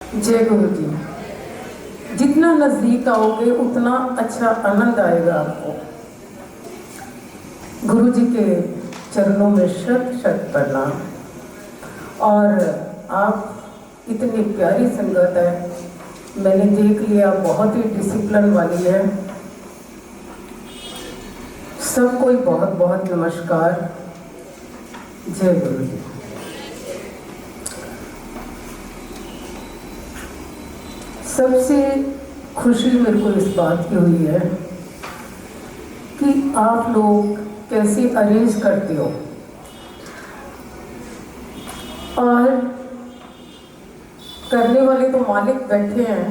जय गुरु जी। जितना नज़दीक आओगे उतना अच्छा आनंद आएगा आपको। गुरु जी के चरणों में शत शत प्रणाम। और आप इतनी प्यारी संगत है, मैंने देख लिया, बहुत ही डिसिप्लिन वाली है। सबको बहुत बहुत नमस्कार। जय गुरु जी। सबसे खुशी मेरे को इस बात की हुई है कि आप लोग कैसे अरेंज करते हो, और करने वाले तो मालिक बैठे हैं,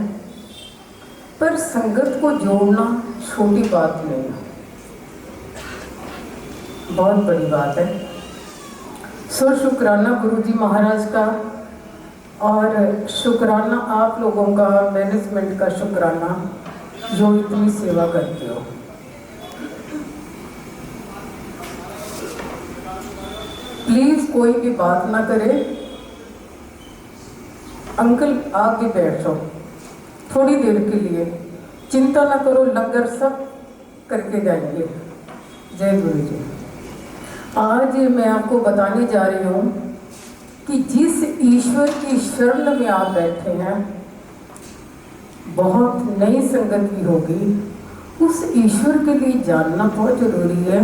पर संगत को जोड़ना छोटी बात नहीं है, बहुत बड़ी बात है। सो शुक्राना गुरु जी महाराज का, और शुक्राना आप लोगों का, मैनेजमेंट का शुक्राना जो इतनी सेवा करते हो। प्लीज कोई भी बात ना करे। अंकल आप भी बैठ जाओ थोड़ी देर के लिए, चिंता ना करो, लंगर सब करके जाएंगे। जय गुरु जी। आज मैं आपको बताने जा रही हूँ कि जिस ईश्वर की शरण में आप बैठे हैं, बहुत नई संगत भी होगी, उस ईश्वर के लिए जानना बहुत जरूरी है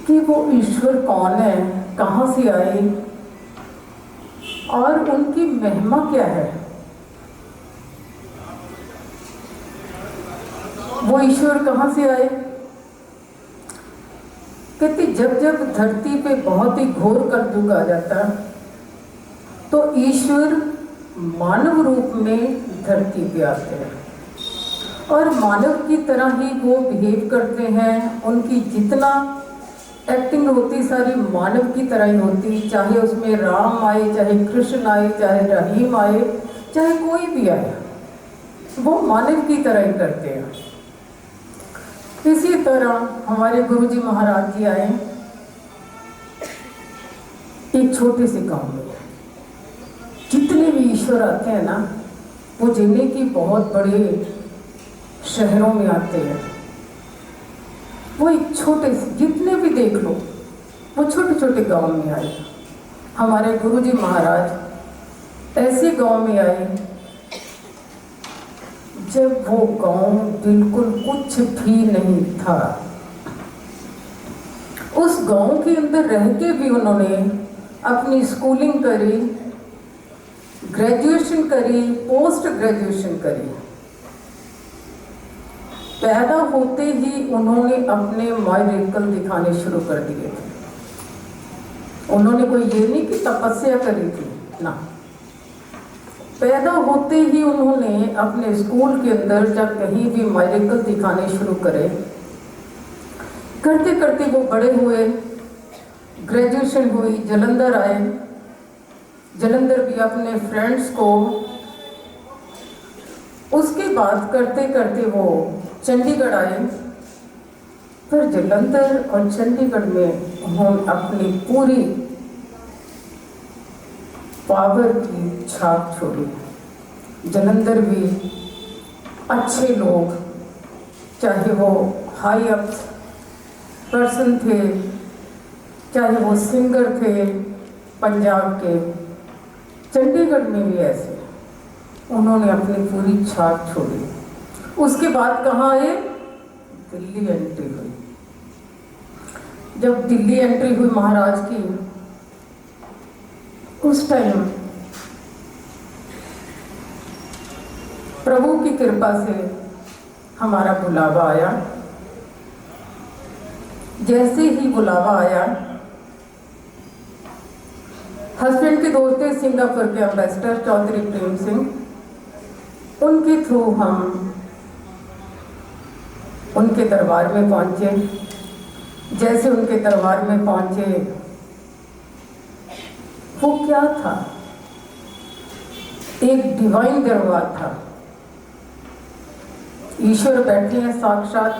कि वो ईश्वर कौन है, कहाँ से आए और उनकी महिमा क्या है। वो ईश्वर कहाँ से आए? कहते जब जब धरती पे बहुत ही घोर कलयुग आ जाता तो ईश्वर मानव रूप में धरती पे आते हैं, और मानव की तरह ही वो बिहेव करते हैं। उनकी जितना एक्टिंग होती सारी मानव की तरह ही होती, चाहे उसमें राम आए, चाहे कृष्ण आए, चाहे रहीम आए, चाहे कोई भी आए, वो मानव की तरह ही करते हैं। इसी तरह हमारे गुरु जी महाराज जी आए एक छोटे से गांव में। जितने भी ईश्वर आते हैं ना, वो जिन्हें की बहुत बड़े शहरों में आते हैं, वो एक छोटे से, जितने भी देख लो, वो छोटे छोटे गांव में आए। हमारे गुरु जी महाराज ऐसे गांव में आए जब वो गांव बिल्कुल कुछ भी नहीं था। उस गांव के अंदर रह के भी उन्होंने अपनी स्कूलिंग करी, ग्रेजुएशन करी, पोस्ट ग्रेजुएशन करी। पैदा होते ही उन्होंने अपने मायरेकल दिखाने शुरू कर दिए थे। उन्होंने कोई ये नहीं कि तपस्या करी थी ना, पैदा होते ही उन्होंने अपने स्कूल के अंदर जब कहीं भी मायरेकल दिखाने शुरू करे, करते करते वो बड़े हुए, ग्रेजुएशन हुई, जलंधर आए। जलंधर भी अपने फ्रेंड्स को, उसके बाद करते करते वो चंडीगढ़ आए। फिर जलंधर और चंडीगढ़ में उन्होंने अपनी पूरी पावर की छाप छोड़ी। जलंधर भी अच्छे लोग, चाहे वो हाई अप पर्सन थे, चाहे वो सिंगर थे पंजाब के, चंडीगढ़ में भी ऐसे उन्होंने अपनी पूरी छाप छोड़ी। उसके बाद कहाँ आए? दिल्ली एंट्री हुई। जब दिल्ली एंट्री हुई महाराज की, उस टाइम प्रभु की कृपा से हमारा बुलावा आया। जैसे ही बुलावा आया, हस्बैंड के दोस्त थे सिंगापुर के एम्बेसडर चौधरी प्रेम सिंह, उनके थ्रू हम उनके दरबार में पहुंचे। जैसे उनके दरबार में पहुंचे, वो क्या था? एक डिवाइन दरबार था। ईश्वर बैठे हैं साक्षात,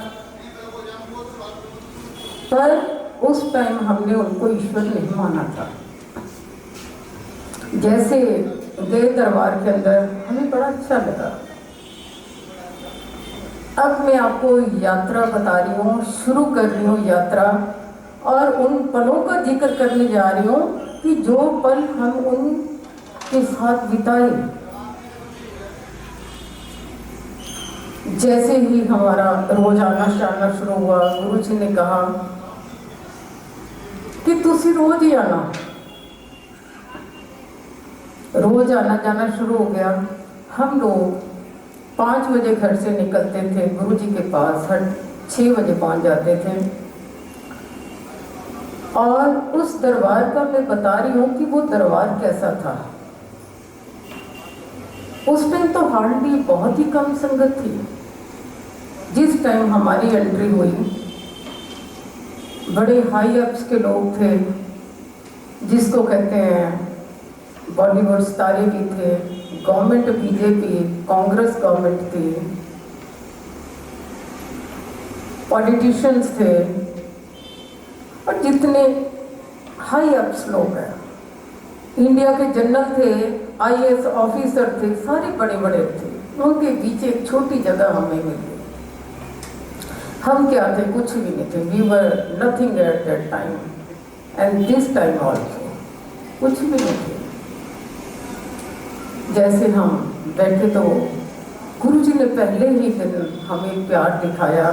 पर उस टाइम हमने उनको ईश्वर नहीं माना था। जैसे गए दरबार के अंदर, हमें बड़ा अच्छा लगा। अब मैं आपको यात्रा बता रही हूँ, शुरू कर रही हूँ यात्रा, और उन पलों का जिक्र करने जा रही हूँ कि जो पल हम उनके साथ बिताए। जैसे ही हमारा रोज आना जाना शुरू हुआ, गुरु जी ने कहा कि तुसी रोज ही आना। रोज आना जाना शुरू हो गया। हम लोग 5 बजे घर से निकलते थे, गुरु जी के पास हर 6 बजे पहुंच जाते थे। और उस दरबार का मैं बता रही हूँ कि वो दरबार कैसा था। उस टाइम तो हार्डली बहुत ही कम संगत थी। जिस टाइम हमारी एंट्री हुई, बड़े हाई अप्स के लोग थे, जिसको कहते हैं बॉलीवुड सितारे भी थे, गवर्नमेंट बीजेपी कांग्रेस गवर्नमेंट थी, पॉलिटिशियंस थे, और जितने हाई अप्स लोग हैं, इंडिया के जनरल थे, आईएएस ऑफिसर थे, सारे बड़े बड़े थे। उनके बीच एक छोटी जगह हमें मिली। हम क्या थे? कुछ भी नहीं थे। We were nothing at that time and this time also, कुछ भी नहीं थे। जैसे हम बैठे तो गुरु जी ने पहले ही दिन हमें प्यार दिखाया।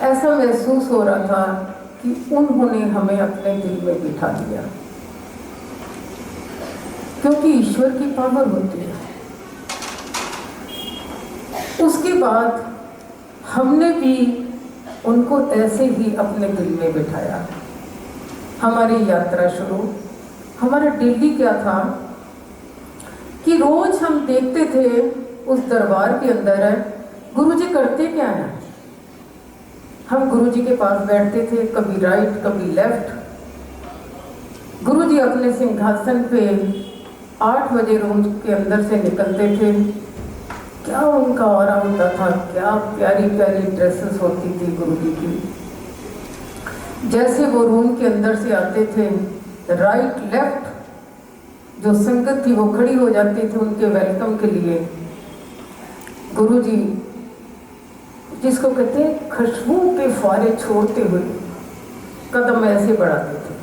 ऐसा महसूस हो रहा था कि उन्होंने हमें अपने दिल में बिठा दिया, क्योंकि ईश्वर की पावर होती है। उसके बाद हमने भी उनको ऐसे ही अपने दिल में बिठाया। हमारी यात्रा शुरू। हमारा डेली क्या था कि रोज हम देखते थे उस दरबार के अंदर है गुरु जी करते क्या हैं। हम गुरु जी के पास बैठते थे, कभी राइट कभी लेफ्ट। गुरु जी अपने सिंहासन पे 8 बजे रूम के अंदर से निकलते थे। क्या उनका ऑरा होता था, क्या प्यारी प्यारी ड्रेसेस होती थी गुरु जी की। जैसे वो रूम के अंदर से आते थे, राइट लेफ्ट जो संगत थी वो खड़ी हो जाती थी उनके वेलकम के लिए। गुरु जी, जिसको कहते हैं खुशबू के फुहारे छोड़ते हुए कदम ऐसे बढ़ाते थे,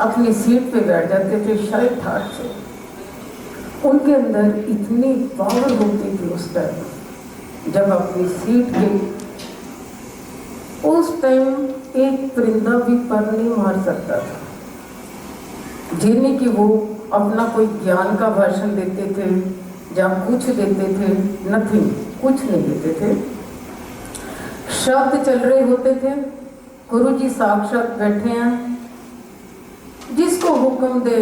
अपनी सीट पे बैठ जाते थे शायद ठाट से। उनके अंदर इतनी पावर होती थी उस टाइम, जब अपनी सीट के उस टाइम एक परिंदा भी पर नहीं मार सकता था। जिन्हें कि वो अपना कोई ज्ञान का भाषण देते थे या कुछ देते थे, नथिंग, कुछ नहीं देते थे। शब्द चल रहे होते थे, गुरु जी साक्षात बैठे हैं, जिसको हुक्म दे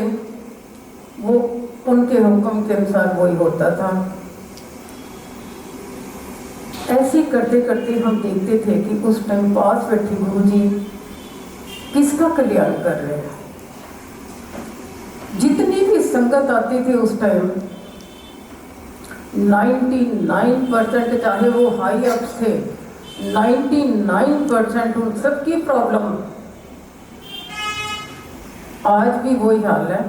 वो उनके हुक्म के अनुसार वही होता था। ऐसे करते करते हम देखते थे कि उस टाइम पास बैठे गुरु जी किसका कल्याण कर रहे हैं। जितनी भी संगत आती थी उस टाइम 99% चाहे वो हाई अप्स थे, 99% उन सबकी प्रॉब्लम आज भी वही हाल है।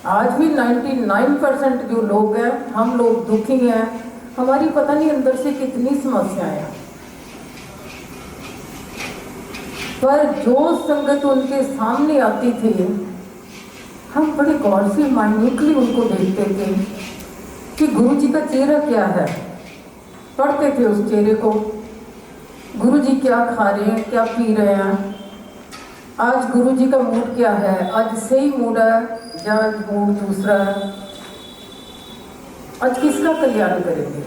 आज भी 99% जो लोग हैं, हम लोग दुखी हैं। हमारी पता नहीं अंदर से कितनी समस्याएं हैं, पर जो संगत उनके सामने आती थी, हम बड़े गौर से माइन्यूटली उनको देखते थे कि गुरु जी का चेहरा क्या है। पढ़ते थे उस चेहरे को, गुरु जी क्या खा रहे हैं, क्या पी रहे हैं, आज गुरु जी का मूड क्या है, आज सही मूड है या मूड दूसरा है, आज किसका कल्याण करेंगे।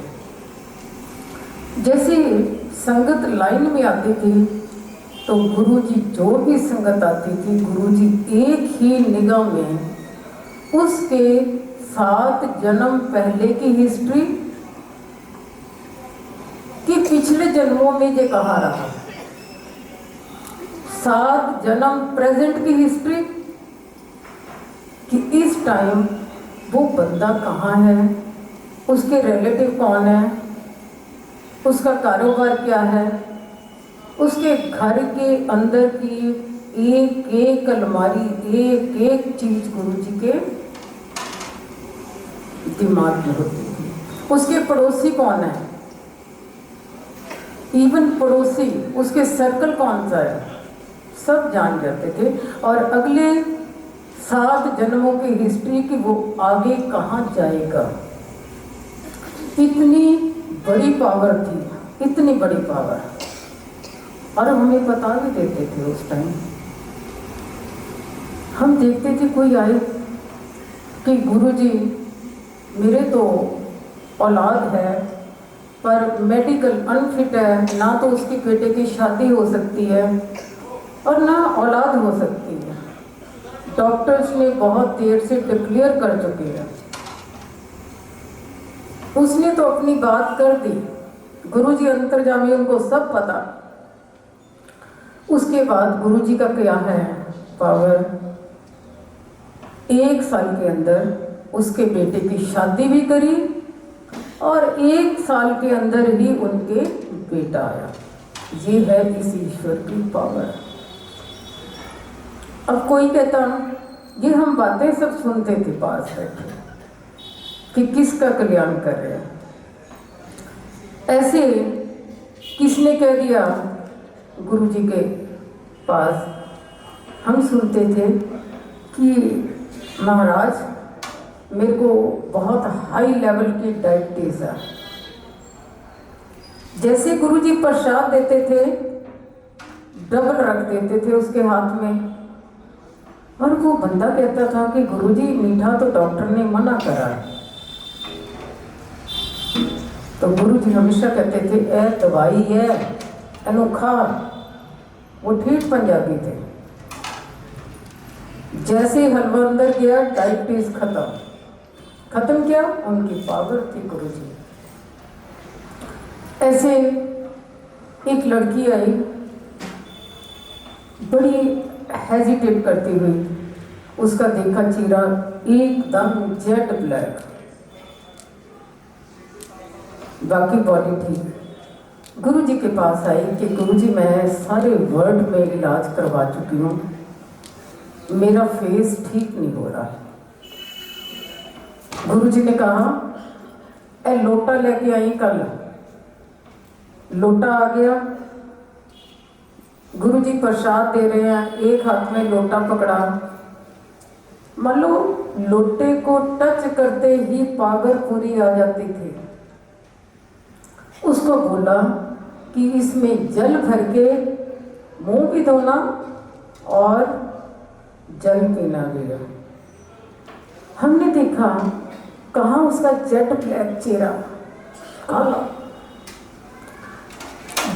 जैसे संगत लाइन में आती थी तो गुरु जी, जो भी संगत आती थी, गुरु जी एक ही निगाह में उसके 7 जन्म पहले की हिस्ट्री कि पिछले जन्मों में ये कहाँ रहा, 7 जन्म प्रेजेंट की हिस्ट्री कि इस टाइम वो बंदा कहाँ है, उसके रिलेटिव कौन है, उसका कारोबार क्या है, उसके घर के अंदर की एक एक अलमारी, एक एक चीज गुरु जी के दिमाग में होती थी। उसके पड़ोसी कौन है, इवन पड़ोसी, उसके सर्कल कौन सा है, सब जान जाते थे। और अगले 7 जन्मों की हिस्ट्री की वो आगे कहाँ जाएगा, इतनी बड़ी पावर थी, इतनी बड़ी पावर। और हमें बता भी देते थे उस टाइम। हम देखते थे कोई आए कि गुरुजी मेरे तो औलाद है पर मेडिकल अनफिट है, ना तो उसकी बेटे की शादी हो सकती है और ना औलाद हो सकती है। डॉक्टर्स ने बहुत देर से डिक्लेयर कर चुके हैं। उसने तो अपनी बात कर दी, गुरुजी अंतर्जामी, उनको सब पता। उसके बाद गुरुजी का क्या है पावर, 1 साल के अंदर उसके बेटे की शादी भी करी और 1 साल के अंदर ही उनके बेटा आया। ये है इस ईश्वर की पावर। अब कोई कहता, ये हम बातें सब सुनते थे पास बैठे कि किसका कल्याण कर रहे हैं। ऐसे किसने कह दिया गुरुजी के पास, हम सुनते थे कि महाराज मेरे को बहुत हाई लेवल की डायबिटीज है। जैसे गुरुजी प्रसाद देते थे डबल रख देते थे उसके हाथ में, और वो बंदा कहता था कि गुरुजी मीठा तो डॉक्टर ने मना करा है। तो गुरुजी हमेशा कहते थे ए दवाई है अनोखा। वो ठीक पंजाबी थे। जैसे हलवा अंदर गया डायबिटीज खत्म क्या, उनकी पावर थी गुरुजी। ऐसे एक लड़की आई बड़ी हेजिटेट करती हुई, उसका देखा चेहरा एकदम जेट ब्लैक, बाकी बॉडी ठीक। गुरुजी के पास आई कि गुरुजी मैं सारे वर्ल्ड में इलाज करवा चुकी हूँ, मेरा फेस ठीक नहीं हो रहा। गुरुजी ने कहा ए लोटा लेके आई कल। लोटा आ गया, गुरुजी प्रसाद दे रहे हैं, एक हाथ में लोटा पकड़ा। मान लो लोटे को टच करते ही पावर पूरी आ जाती थी। उसको बोला कि इसमें जल भर के मुंह भी धोना और जल पीना भी। हमने देखा कहाँ उसका जेट ब्लैक चेहरा काला।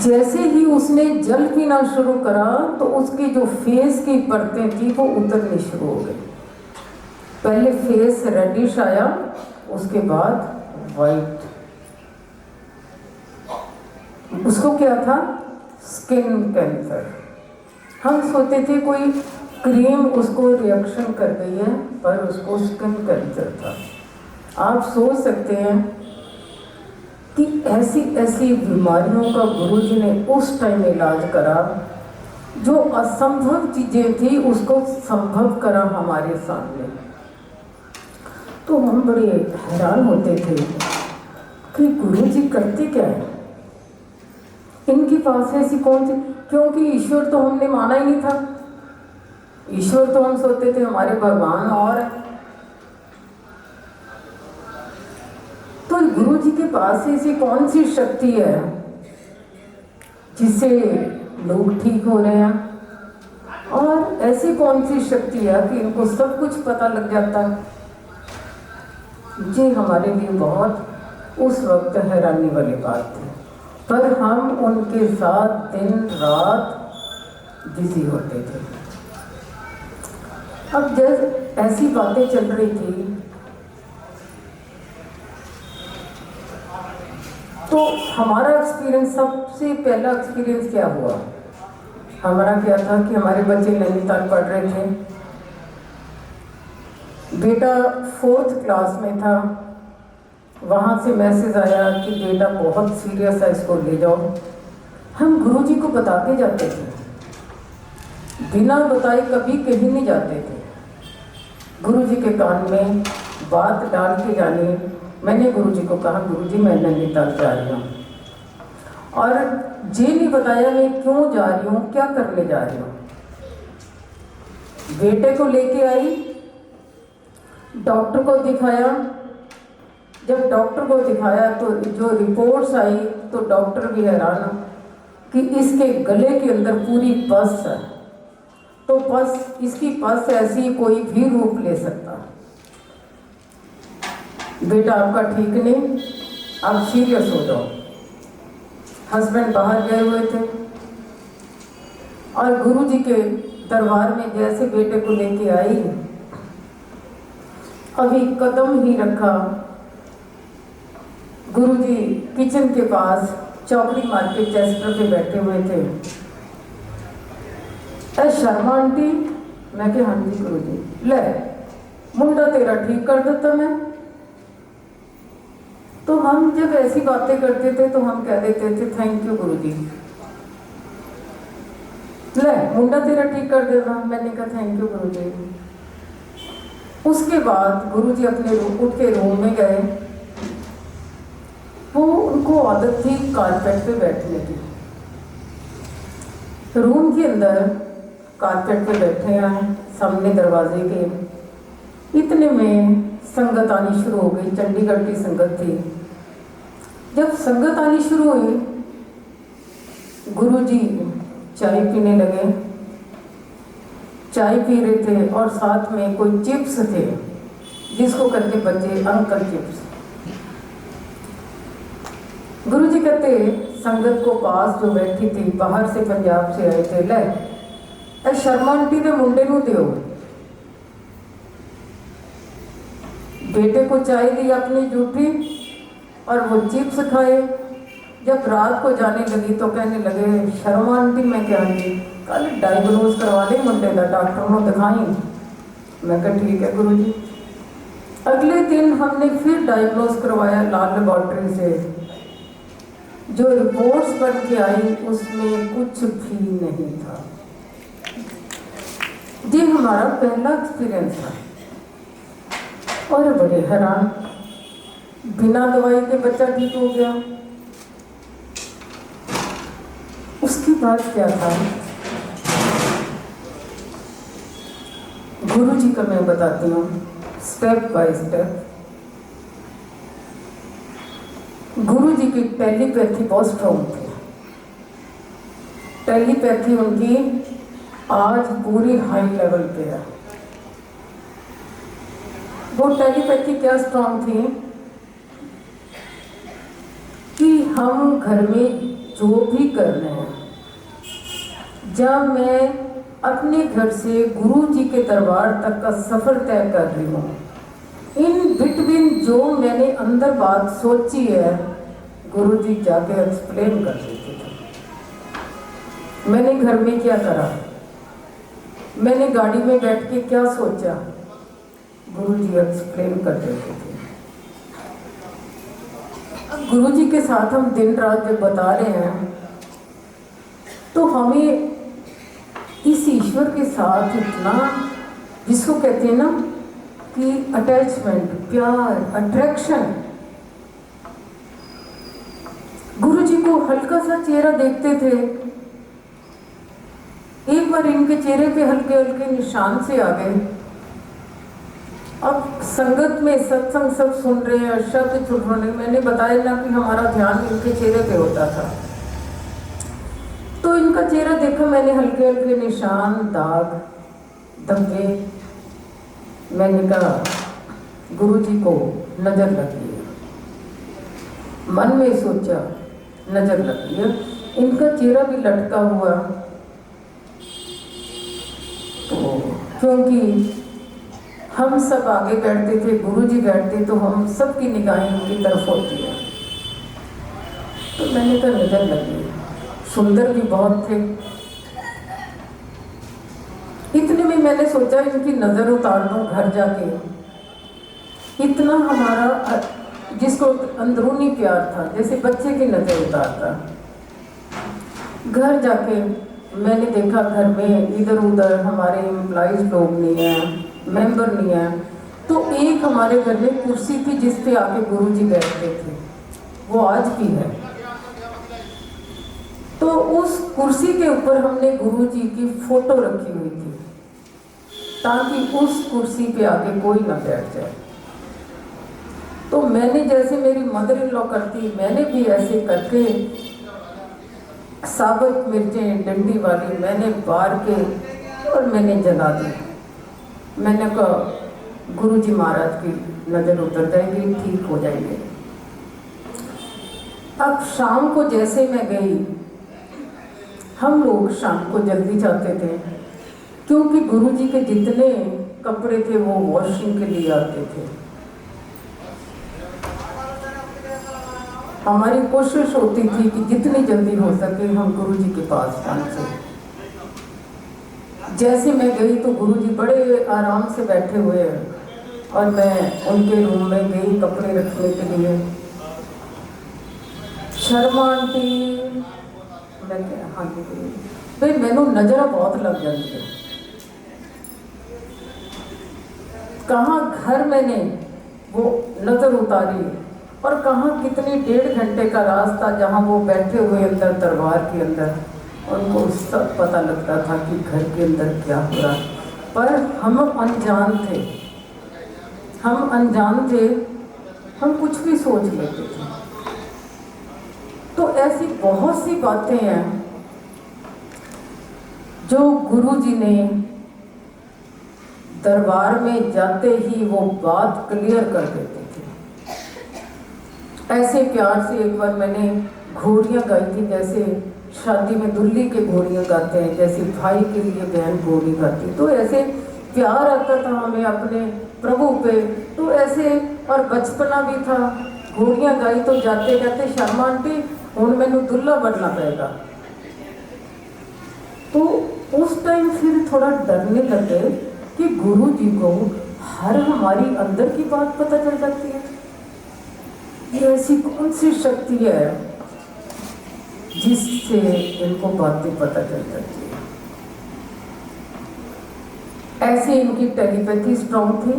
जैसे ही उसने जल पीना शुरू करा तो उसकी जो फेस की परतें थी वो उतरनी शुरू हो गई। पहले फेस रेडिश आया, उसके बाद वाइट। उसको क्या था, स्किन कैंसर। हम सोचते थे कोई क्रीम उसको रिएक्शन कर गई है, पर उसको स्किन कैंसर था। आप सोच सकते हैं कि ऐसी ऐसी बीमारियों का गुरुजी ने उस टाइम इलाज करा। जो असंभव चीज़ें थी उसको संभव करा हमारे सामने। तो हम बड़े हैरान होते थे कि गुरुजी करते क्या है, इनके पास ऐसी कौन सी, क्योंकि ईश्वर तो हमने माना ही नहीं था। ईश्वर तो हम सोचते थे हमारे भगवान और। तो गुरुजी के पास ऐसी कौन सी शक्ति है जिससे लोग ठीक हो रहे हैं, और ऐसी कौन सी शक्ति है कि इनको सब कुछ पता लग जाता है। ये हमारे लिए बहुत उस वक्त हैरानी वाली बात थी, पर हम उनके साथ दिन रात बिजी होते थे। अब जब ऐसी बातें चल रही थी तो हमारा एक्सपीरियंस, सबसे पहला एक्सपीरियंस क्या हुआ हमारा, क्या था कि हमारे बच्चे नैनीताल पढ़ रहे थे। बेटा 4th क्लास में था। वहाँ से मैसेज आया कि बेटा बहुत सीरियस है, इसको ले जाओ। हम गुरुजी को बता के जाते थे, बिना बताए कभी कहीं नहीं जाते थे। गुरुजी के कान में बात डाल के जानी, मैंने गुरुजी को कहा गुरुजी मैं नैनीताल जा रही हूँ, और ये नहीं बताया मैं क्यों जा रही हूँ, क्या करने जा रही हूँ। बेटे को लेके आई, डॉक्टर को दिखाया। जब डॉक्टर को दिखाया तो जो रिपोर्ट्स आई तो डॉक्टर भी हैरान कि इसके गले के अंदर पूरी पस है। तो पस, इसकी पस ऐसी कोई भी रूप ले सकता। बेटा आपका ठीक नहीं, आप सीरियस हो जाओ। हस्बैंड बाहर गए हुए थे और गुरुजी के दरबार में जैसे बेटे को लेके आई, अभी कदम ही रखा, गुरुजी किचन के पास चौकड़ी मार के चेस्टर पे बैठे हुए थे। शर्मा आंटी, मैं क्या, हाँ जी गुरुजी। ले मुंडा तेरा ठीक कर देता मैं। तो हम जब ऐसी बातें करते थे तो हम कह देते थे थैंक यू गुरुजी। ले मुंडा तेरा ठीक कर देगा, मैंने कहा थैंक यू गुरुजी। उसके बाद गुरुजी अपने उठ के रूम में गए। वो उनको आदत थी कारपेट पे बैठने की। रूम के अंदर कारपेट पे बैठे हैं सामने दरवाजे के। इतने में संगत आनी शुरू हो गई, चंडीगढ़ की संगत थी। जब संगत आनी शुरू हुई, गुरुजी चाय पीने लगे। चाय पी रहे थे और साथ में कोई चिप्स थे, जिसको करके बच्चे अंकल चिप्स। गुरुजी कहते संगत को पास जो बैठी थी, बाहर से पंजाब से आए थे, ले शर्मा आंटी के मुंडे नूं दियो। बेटे को चाय दी अपनी जूठी और वो चिप्स खाए। जब रात को जाने लगी तो कहने लगे शर्मा आंटी मैं क्या जी कल डायग्नोज करवा ले मुंडे का, डॉक्टर को दिखाई। मैं कहा ठीक है गुरुजी। अगले दिन हमने फिर डायग्नोज करवाया लाल लेबोरेटरी से। जो रिपोर्ट्स बन के आई उसमें कुछ भी नहीं था। ये हमारा पहला एक्सपीरियंस था और बड़े हैरान, बिना दवाई के बच्चा ठीक हो गया। उसके बाद क्या था गुरुजी का मैं बताती हूँ स्टेप बाय स्टेप। गुरुजी की टेलीपैथी बहुत स्ट्रॉन्ग थी। टेलीपैथी उनकी आज पूरी हाई लेवल पे है। वो टेलीपैथी क्या स्ट्रॉन्ग थी कि हम घर में जो भी कर रहे हैं, जब मैं अपने घर से गुरुजी के दरबार तक का सफर तय कर रही हूँ, इन बिटवीन जो मैंने अंदर बात सोची है गुरुजी जाके एक्सप्लेन कर देते थे। मैंने घर में क्या करा, मैंने गाड़ी में बैठ के क्या सोचा, गुरुजी एक्सप्लेन कर देते थे। गुरुजी के साथ हम दिन रात जब बता रहे हैं तो हमें इस ईश्वर के साथ इतना, जिसको कहते हैं ना कि अटैचमेंट, प्यार, अट्रैक्शन। गुरुजी को हल्का सा चेहरा देखते थे, एक बार इनके चेहरे पे हल्के हल्के निशान से आ गए। अब संगत में सत्संग सब सुन रहे हैं, शब्द छुट रहे। मैंने बताया ना कि हमारा ध्यान इनके चेहरे पे होता था। तो इनका चेहरा देखा मैंने, हल्के हल्के निशान, दाग, धब्बे। मैंने कहा गुरुजी को नजर लगी है। मन में सोचा नजर लगी है। इनका चेहरा भी लटका हुआ, तो क्योंकि हम सब आगे बैठते थे, गुरुजी बैठते, तो हम सब की निगाहें उनकी तरफ होती है। तो मैंने कहा नजर लगी, सुंदर भी बहुत थे। इतने में मैंने सोचा इनकी नजर उतार दूं घर जाके। इतना हमारा जिसको अंदरूनी प्यार था, जैसे बच्चे की नजर उतारता। घर जाके मैंने देखा घर में इधर उधर हमारे एम्प्लॉइज लोग नहीं हैं, मेंबर नहीं हैं। तो एक हमारे घर में कुर्सी थी जिस पे आके गुरुजी बैठते थे, वो आज भी है। तो उस कुर्सी के ऊपर हमने गुरुजी की फोटो रखी हुई थी ताकि उस कुर्सी पे आके कोई ना बैठ जाए। तो मैंने, जैसे मेरी मदर इन लॉ करती, मैंने भी ऐसे करके साबुत मिर्चें डंडी वाली मैंने बार के और मैंने जला दी। मैंने कहा गुरुजी महाराज की नज़र उतर जाएगी, ठीक हो जाएंगे। अब शाम को जैसे मैं गई, हम लोग शाम को जल्दी जाते थे क्योंकि गुरुजी के जितने कपड़े थे वो वॉशिंग के लिए आते थे। हमारी कोशिश होती थी कि जितनी जल्दी हो सके हम गुरुजी के पास पहुंचे। जैसे मैं गई तो गुरुजी बड़े आराम से बैठे हुए हैं और मैं उनके रूम में गई कपड़े रखने के लिए। शर्मा आंटी, मैं क्या, हाँ जी भाई, मैनू नजर बहुत लग जाती है। कहाँ घर मैंने वो नजर उतारी और कहाँ कितनी 1.5 घंटे का रास्ता जहाँ वो बैठे हुए अंदर दरबार के अंदर, उनको सब पता लगता था कि घर के अंदर क्या हो रहा। पर हम अनजान थे, हम कुछ भी सोच लेते थे। तो ऐसी बहुत सी बातें हैं जो गुरुजी ने दरबार में जाते ही वो बात क्लियर कर देते थे। ऐसे प्यार से एक बार मैंने घोड़ियाँ गाई थी, जैसे शादी में दुल्ली के घोड़ियाँ गाते हैं, जैसे भाई के लिए बहन घोड़ी गाती। तो ऐसे प्यार आता था हमें अपने प्रभु पे, तो ऐसे, और बचपना भी था। घोड़ियाँ गाई तो जाते जाते शर्मा आंटी हुण मैनू दुल्ला बनना पड़ेगा। तो उस टाइम फिर थोड़ा डरने लगे कि गुरुजी को हर हमारी अंदर की बात पता चल जाती है। ये ऐसी कौन सी शक्ति है जिससे इनको बातें पता चल जाती है। ऐसे इनकी टेलीपैथी स्ट्रॉन्ग थी।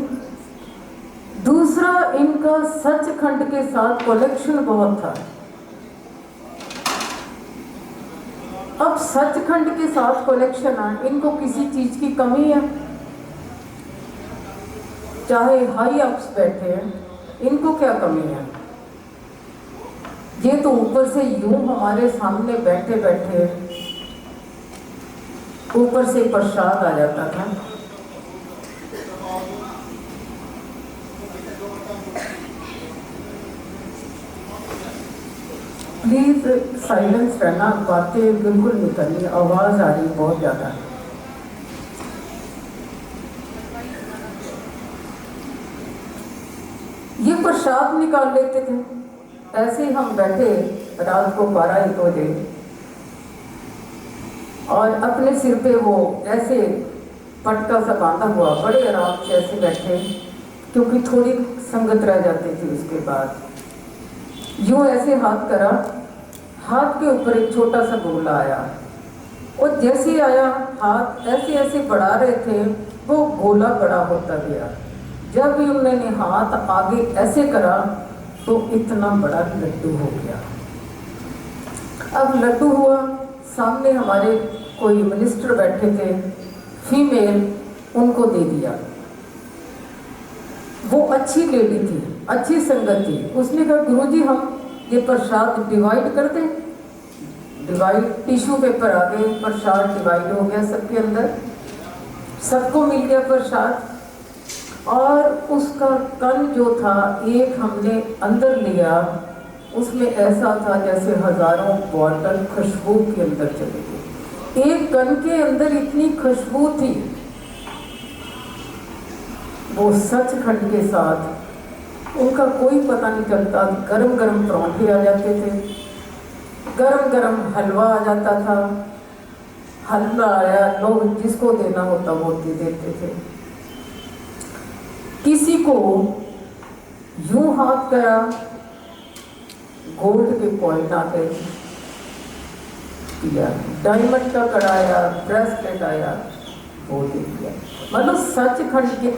दूसरा, इनका सचखंड के साथ कनेक्शन बहुत था। अब सचखंड के साथ कनेक्शन है, इनको किसी चीज की कमी है, चाहे हाई अप्स बैठे हैं, इनको क्या कमी है। ये तो ऊपर से यूं हमारे सामने बैठे बैठे ऊपर से प्रसाद आ जाता था। प्लीज साइलेंस रहना, बातें बिल्कुल नहीं करनी, आवाज आ रही बहुत ज्यादा। ये प्रसाद निकाल लेते थे। ऐसे ही हम बैठे रात को 12-1 बजे और अपने सिर पे वो ऐसे पटका सा बांधा हुआ, बड़े आराम से ऐसे बैठे, क्योंकि थोड़ी संगत रह जाती थी। उसके बाद यूं ऐसे हाथ करा, हाथ के ऊपर एक छोटा सा गोला आया और जैसे आया हाथ ऐसे ऐसे बढ़ा रहे थे, वो गोला बड़ा होता गया। जब भी उन्होंने हाथ आगे ऐसे करा तो इतना बड़ा लड्डू हो गया। अब लड्डू हुआ, सामने हमारे कोई मिनिस्टर बैठे थे फीमेल, उनको दे दिया। वो अच्छी लेडी थी, अच्छी संगत थी। उसने कहा गुरुजी हम ये प्रसाद डिवाइड कर दें। डिवाइड, टिश्यू पेपर आ गए, प्रसाद डिवाइड हो गया सबके अंदर, सबको मिल गया प्रसाद। और उसका कण जो था एक हमने अंदर लिया, उसमें ऐसा था जैसे हजारों बॉटल खुशबू के अंदर चले गए। एक कण के अंदर इतनी खुशबू थी। वो सचखंड के साथ उनका कोई पता नहीं चलता। गरम गरम परांठे आ जाते थे, गरम गरम हलवा आ जाता था। हलवा आया, लोग जिसको देना होता वो दे देते थे। किसी को यूं हाथ करा, गोल्ड के कॉइन आ गए, दिया। डायमंड का कड़ा आया, ब्रेसलेट आया, वो दे दिया। मतलब सचखंड के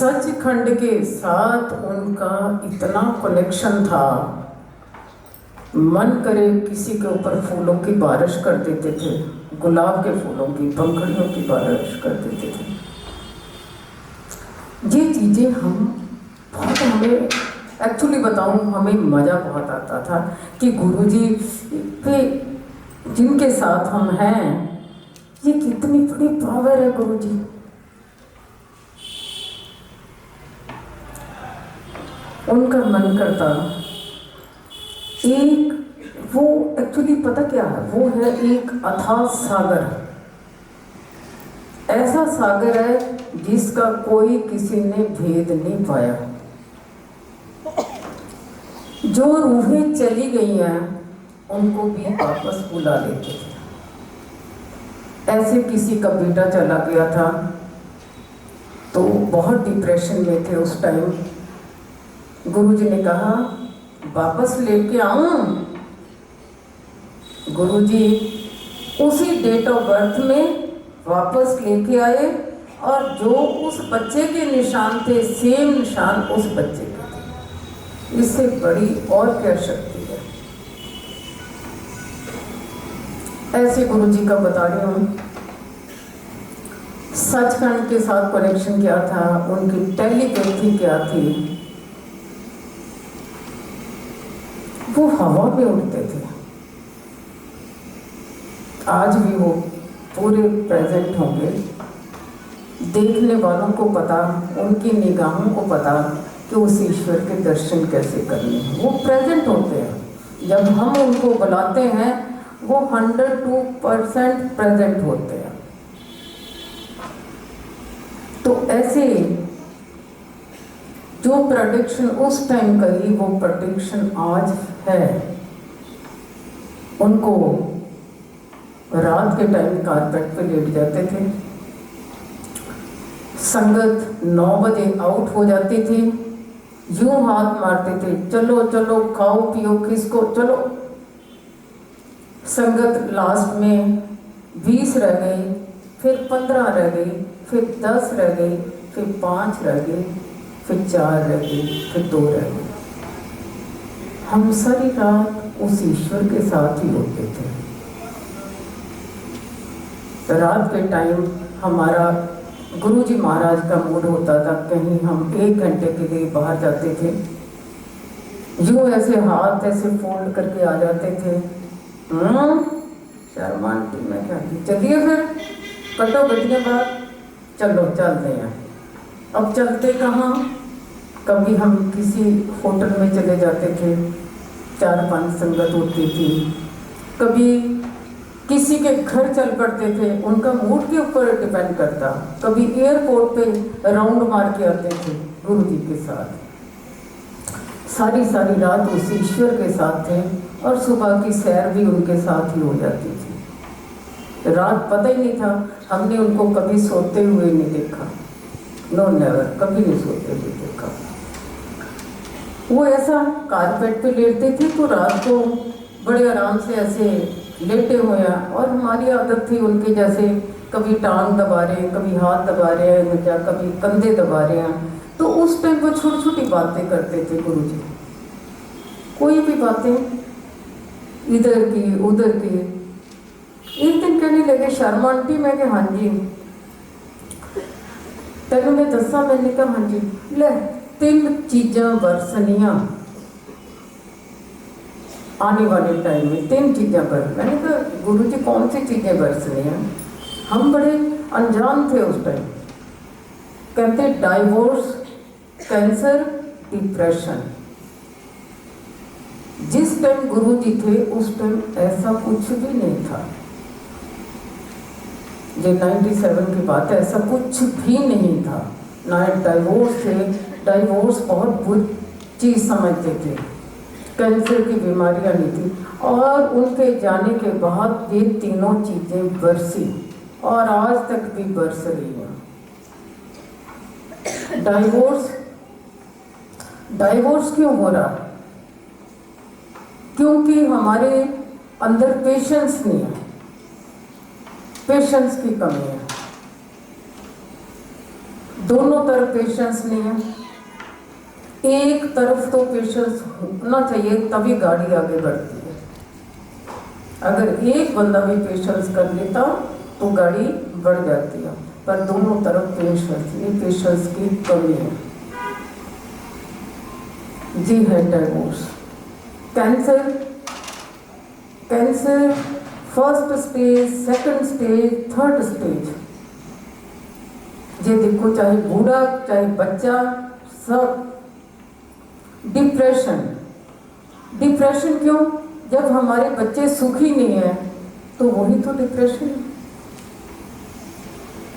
सचखंड के साथ उनका इतना कनेक्शन था, मन करे किसी के ऊपर फूलों की बारिश कर देते थे, गुलाब के फूलों की, पंखड़ियों की बारिश कर देते थे। ये चीज़ें हम बहुत, हमें एक्चुअली बताऊं, हमें मज़ा बहुत आता था कि गुरुजी पे जिनके साथ हम हैं, ये कितनी बड़ी पावर है गुरुजी। उनका मन करता एक, वो एक्चुअली पता क्या है, वो है एक अथाह सागर, ऐसा सागर है जिसका कोई किसी ने भेद नहीं पाया। जो रूहें चली गई हैं उनको भी वापस बुला लेते थे। ऐसे किसी का बेटा चला गया था तो बहुत डिप्रेशन में थे उस टाइम। गुरुजी ने कहा वापस लेके आऊं। गुरुजी उसी डेट ऑफ बर्थ में वापस लेके आए और जो उस बच्चे के निशान थे, सेम निशान उस बच्चे के थे। इससे बड़ी और क्या शक्ति है। ऐसे गुरुजी का बता रही हूँ। सचखंड के साथ कनेक्शन क्या था, उनकी टेलीपैथी क्या थी। वो हवा में उड़ते थे। आज भी वो पूरे प्रेजेंट होंगे। देखने वालों को पता, उनकी निगाहों को पता कि उस ईश्वर के दर्शन कैसे करने हैं। वो प्रेजेंट होते हैं। जब हम उनको बुलाते हैं वो 102% प्रेजेंट होते हैं। तो ऐसे जो प्रेडिक्शन उस टाइम करी वो प्रेडिक्शन आज है। उनको रात के टाइम कारपेट पे लेट जाते थे, संगत 9 बजे आउट हो जाती थी, यूं हाथ मारते थे, चलो चलो खाओ पियो किसको, चलो। संगत लास्ट में 20 रह गई, फिर 15 रह गई, फिर 10 रह गई, फिर 5 रह गई, फिर 4 रह गई, फिर 2 रह गई। हम सारी रात उस ईश्वर के साथ ही होते थे। रात के टाइम हमारा गुरुजी महाराज का मूड होता था, कहीं हम 1 घंटे के लिए बाहर जाते थे, यूँ ऐसे हाथ ऐसे फोल्ड करके आ जाते थे। शर्मा आंटी मैं क्या की, चलिए फिर कटो गड्डियाँ बाहर, चलो चलते हैं। अब चलते कहाँ, कभी हम किसी होटल में चले जाते थे, 4-5 संगत होती थी, कभी किसी के घर चल पड़ते थे, उनका मूड के ऊपर डिपेंड करता। कभी एयरपोर्ट पे राउंड मार के आते थे गुरुजी के साथ। सारी रात उस ईश्वर के साथ थे और सुबह की सैर भी उनके साथ ही हो जाती थी। रात पता ही नहीं था। हमने उनको कभी सोते हुए नहीं देखा, नो नेवर, कभी नहीं सोते हुए देखा। वो ऐसा कारपेट पे लेटते थे तो रात को बड़े आराम से ऐसे लेटे हुए हैं और हमारी आदत थी उनके जैसे, कभी टांग दबा रहे हैं, कभी हाथ दबा रहे हैं, या कभी कंधे दबा रहे हैं। तो उस टाइम वो छोटी छोटी बातें करते थे गुरुजी, कोई भी बातें इधर की उधर की। एक दिन कहने लगे शर्मा आंटी, मैं कहा हाँ जी। तेन मैं दसा, मैंने कहा हाँ जी। ले 3 चीज़ां वरसनियां आने वाले टाइम में, 3 चीज़ें बरस। मैंने कहा गुरुजी कौन सी चीज़ें बरसनी हैं, हम बड़े अनजान थे उस टाइम। कहते डाइवोर्स, कैंसर, डिप्रेशन। जिस टाइम गुरुजी थे उस टाइम ऐसा कुछ भी नहीं था। ये 97 की बात है, ऐसा कुछ भी नहीं था। ना डाइवोर्स थे, डाइवोर्स बहुत बुरी चीज़ समझते थे, कैंसर की बीमारियां नहीं थी। और उनके जाने के बाद ये तीनों चीज़ें बरसी और आज तक भी बरस रही हैं। डाइवोर्स क्यों हो रहा? क्योंकि हमारे अंदर पेशेंस नहीं है, पेशेंस की कमी है। दोनों तरफ पेशेंस नहीं है, एक तरफ तो पेशेंस होना चाहिए, तभी गाड़ी आगे बढ़ती है। अगर एक बंदा भी पेशेंस कर लेता तो गाड़ी बढ़ जाती है, पर दोनों तरफ पेशेंस की कमी है। जी है divorce, cancer first stage, second stage, third stage. ये देखो, चाहे बूढ़ा चाहे बच्चा, सब। डिप्रेशन क्यों? जब हमारे बच्चे सुखी नहीं है तो वही तो डिप्रेशन है।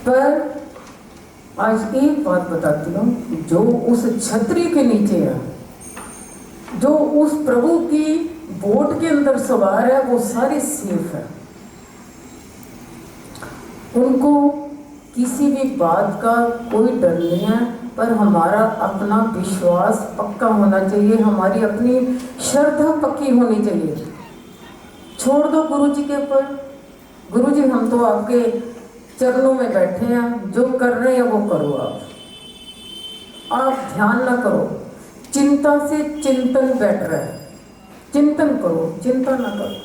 पर आज एक बात बताती हूँ, जो उस छतरी के नीचे है, जो उस प्रभु की बोट के अंदर सवार है, वो सारे सेफ है। उनको किसी भी बात का कोई डर नहीं है, पर हमारा अपना विश्वास पक्का होना चाहिए, हमारी अपनी श्रद्धा पक्की होनी चाहिए। छोड़ दो गुरु जी के ऊपर, गुरु जी हम तो आपके चरणों में बैठे हैं, जो कर रहे हैं वो करो। आप ध्यान ना करो, चिंता से चिंतन बैठ रहा है, चिंतन करो, चिंता ना करो।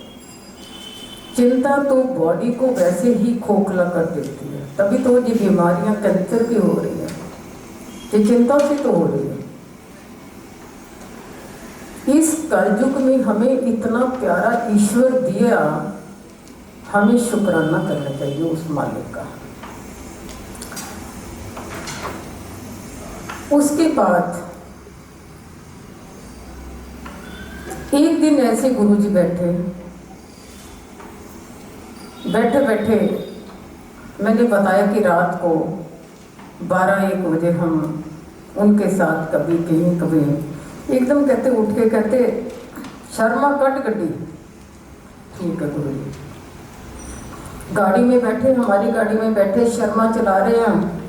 चिंता तो बॉडी को वैसे ही खोखला कर देती है, तभी तो ये बीमारियां कैंसर की हो रही है, ये चिंता से तो हो रही है। इस कलयुग में हमें इतना प्यारा ईश्वर दिया, हमें शुक्राना करना चाहिए उस मालिक का। उसके बाद एक दिन ऐसे गुरुजी बैठे बैठे मैंने बताया कि रात को 12-1 बजे हम उनके साथ कभी कहीं कभी एकदम कहते उठ के कहते, शर्मा कट गड्डी। ठीक है गुरु जी। गाड़ी में बैठे, हमारी गाड़ी में बैठे, शर्मा चला रहे हैं,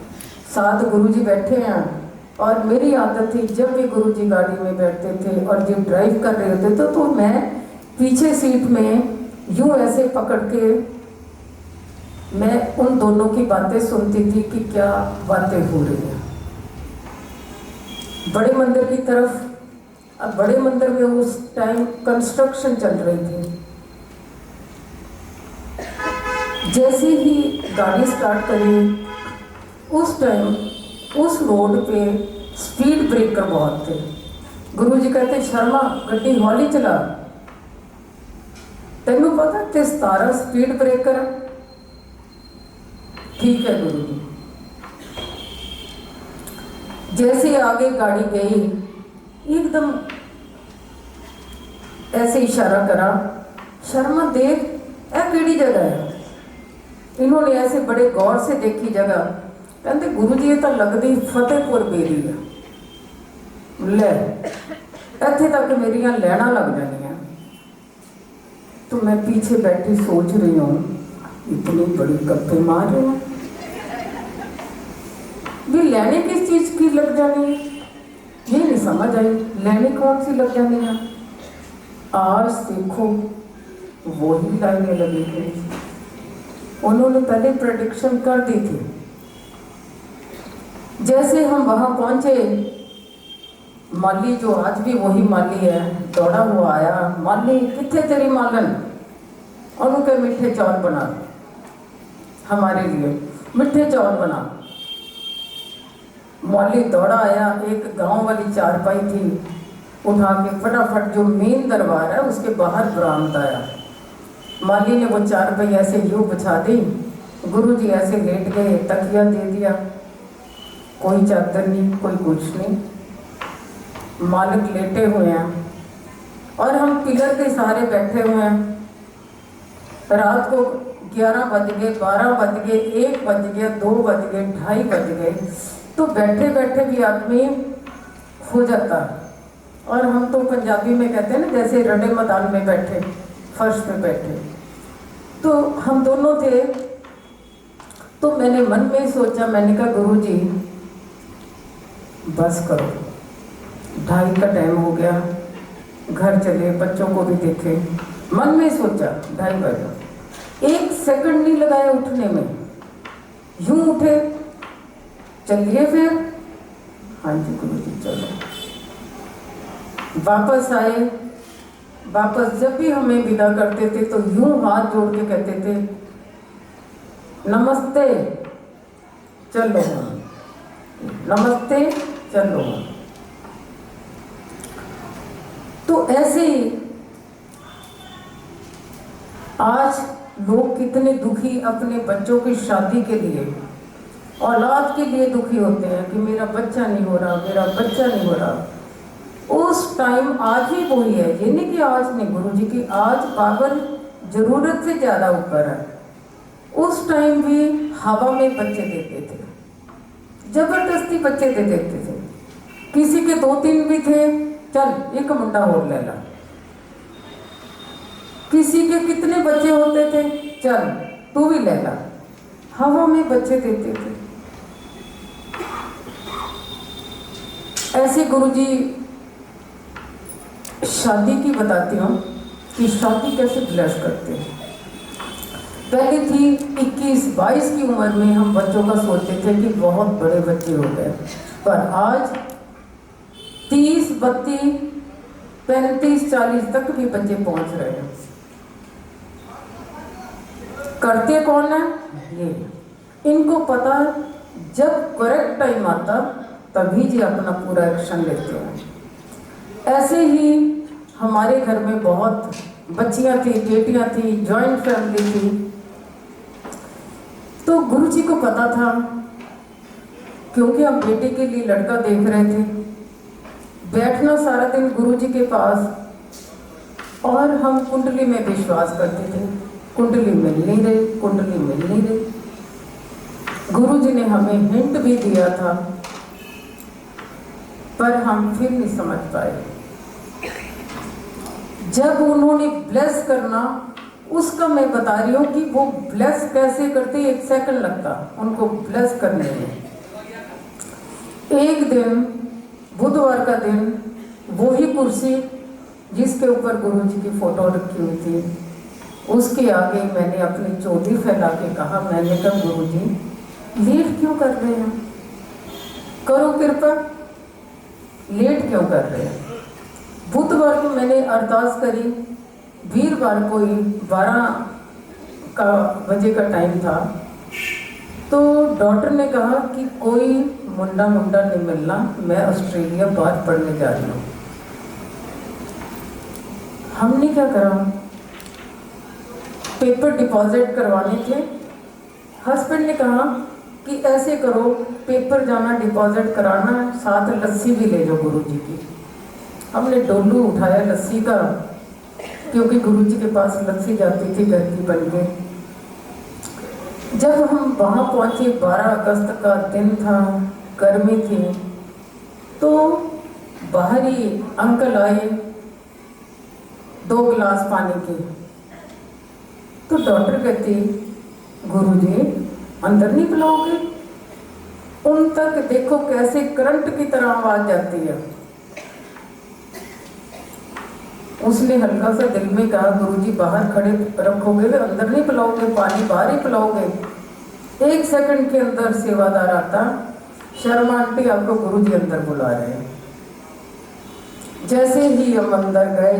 साथ गुरु जी बैठे हैं। और मेरी आदत थी, जब भी गुरु जी गाड़ी में बैठते थे और जब ड्राइव कर रहे होते तो मैं पीछे सीट में यूं ऐसे पकड़ के मैं उन दोनों की बातें सुनती थी कि क्या बातें हो रही हैं। बड़े मंदिर की तरफ, अब बड़े मंदिर में उस टाइम कंस्ट्रक्शन चल रही थी। जैसे ही गाड़ी स्टार्ट करी, उस टाइम उस रोड पे स्पीड ब्रेकर बहुत थे। गुरुजी कहते, शर्मा गड्डी हौली चला, तेनू पता ते 17 स्पीड ब्रेकर। ठीक है गुरु जी। जैसे आगे गाड़ी गई, एकदम ऐसे इशारा करा, शर्मा देख ए केड़ी जगह है। इन्होंने ऐसे बड़े गौर से देखी जगह, कहते गुरु जी ये तो लगती फतेहपुर बेरी है। ले इत्थे तक मेरिया लैना लग जानिया। तो मैं पीछे बैठी सोच रही हूँ, इतनी बड़ी गप्पे मार रहे हैं, भी लैने किस चीज की लग जानी है, ये नहीं समझ आई। लैने कौन सी लग जानी है? आज देखो वही लाइनें लगी थी, उन्होंने पहले प्रेडिक्शन कर दी थी। जैसे हम वहां पहुंचे, माली जो आज भी वही माली है दौड़ा हुआ आया, माली कितने तेरी मालन, उनके मीठे चौल बना, हमारे लिए मीठे चौल बना। माली दौड़ा आया, एक गांव वाली चारपाई थी, उठा के फटाफट जो मेन दरबार है उसके बाहर बरामद आया। माली ने वो चारपाई ऐसे यूं बिछा दी, गुरुजी ऐसे लेट गए, तकिया दे दिया, कोई चादर नहीं, कोई कुछ नहीं, मालिक लेटे हुए हैं और हम पिलर के सहारे बैठे हुए हैं। रात को 11 बज गए, 12 बज गए, 1 बज गया, 2 बज गए, 2:30 बज गए, तो बैठे बैठे भी आदमी हो जाता। और हम तो पंजाबी में कहते हैं ना, जैसे रड़े मैदान में बैठे, फर्श पे बैठे। तो हम दोनों थे। तो मैंने मन में सोचा, मैंने कहा गुरुजी बस करो, 2:30 का टाइम हो गया, घर चले, बच्चों को भी देखे। मन में सोचा 2:30 बजे, 1 सेकंड नहीं लगाया उठने में, यूं उठे, चलिए फिर। हाँ जी गुरुजी चलो। वापस आए। वापस जब भी हमें विदा करते थे तो यूं हाथ जोड़ के कहते थे नमस्ते चलो, नमस्ते चलो। तो ऐसे ही आज लोग कितने दुखी अपने बच्चों की शादी के लिए, औलाद के लिए दुखी होते हैं कि मेरा बच्चा नहीं हो रहा, मेरा बच्चा नहीं हो रहा। उस टाइम आज ही वही है, ये नहीं कि आज नहीं गुरुजी की, आज पावर जरूरत से ज़्यादा ऊपर है। उस टाइम भी हवा में बच्चे देते थे, जबरदस्ती बच्चे दे देते थे। किसी के 2-3 भी थे, चल एक मुंडा और ले ला। किसी के कितने बच्चे होते थे, चल तू भी ले ला। हवा में बच्चे देते थे। ऐसे गुरुजी शादी की बताती हूँ कि शादी कैसे ब्लेस करते हैं। पहले थी 21-22 की उम्र में हम बच्चों का सोचते थे कि बहुत बड़े बच्चे हो गए, पर आज 30, 32, 35, 40 तक भी बच्चे पहुंच रहे हैं। करते कौन है? ये इनको पता, जब करेक्ट टाइम आता तभी जी अपना पूरा एक्शन लेते हैं। ऐसे ही हमारे घर में बहुत बच्चियां थी, बेटियां थी, जॉइंट फैमिली थी। तो गुरुजी को पता था, क्योंकि हम बेटे के लिए लड़का देख रहे थे, बैठना सारा दिन गुरुजी के पास। और हम कुंडली में विश्वास करते थे, कुंडली मिल नहीं रही, कुंडली मिल नहीं रही। गुरुजी ने हमें हिंट भी दिया था, पर हम फिर नहीं समझ पाए। जब उन्होंने ब्लेस करना, उसका मैं बता रही हूँ कि वो ब्लेस कैसे करते, 1 सेकंड लगता उनको ब्लेस करने में। एक दिन बुधवार का दिन, वही कुर्सी जिसके ऊपर गुरुजी की फोटो रखी हुई थी, उसके आगे मैंने अपनी चोटी फैला के कहा, मैंने कहा गुरुजी लेट क्यों कर रहे हैं, करो कृपा, लेट क्यों कर रहे हैं। बुधवार को मैंने अरदास करी, वीरवार को ही 12 बजे का टाइम था। तो डॉक्टर ने कहा कि कोई मुंडा नहीं मिलना, मैं ऑस्ट्रेलिया बाहर पढ़ने जा रही हूँ। हमने क्या करा, पेपर डिपॉजिट करवाने थे। हस्बैंड ने कहा कि ऐसे करो, पेपर जाना डिपॉजिट कराना, साथ लस्सी भी ले जाओ गुरुजी की। हमने डोलू उठाया लस्सी का, क्योंकि गुरुजी के पास लस्सी जाती थी घर की बन के। जब हम वहाँ पहुँचे, 12 अगस्त का दिन था, गर्मी थी, तो बाहर ही अंकल आए 2 गिलास पानी के। तो डॉक्टर कहती, गुरुजी अंदर नहीं पिलाओगे? उन तक देखो कैसे करंट की तरह आवाज जाती है। उसने हल्का सा दिल में कहा, गुरुजी बाहर खड़े रखोगे, अंदर नहीं पिलाओगे, पानी बाहर ही पिलाओगे। 1 सेकंड के अंदर सेवादार आता, शर्मा आंटी आपको गुरुजी अंदर बुला रहे हैं। जैसे ही हम अंदर गए,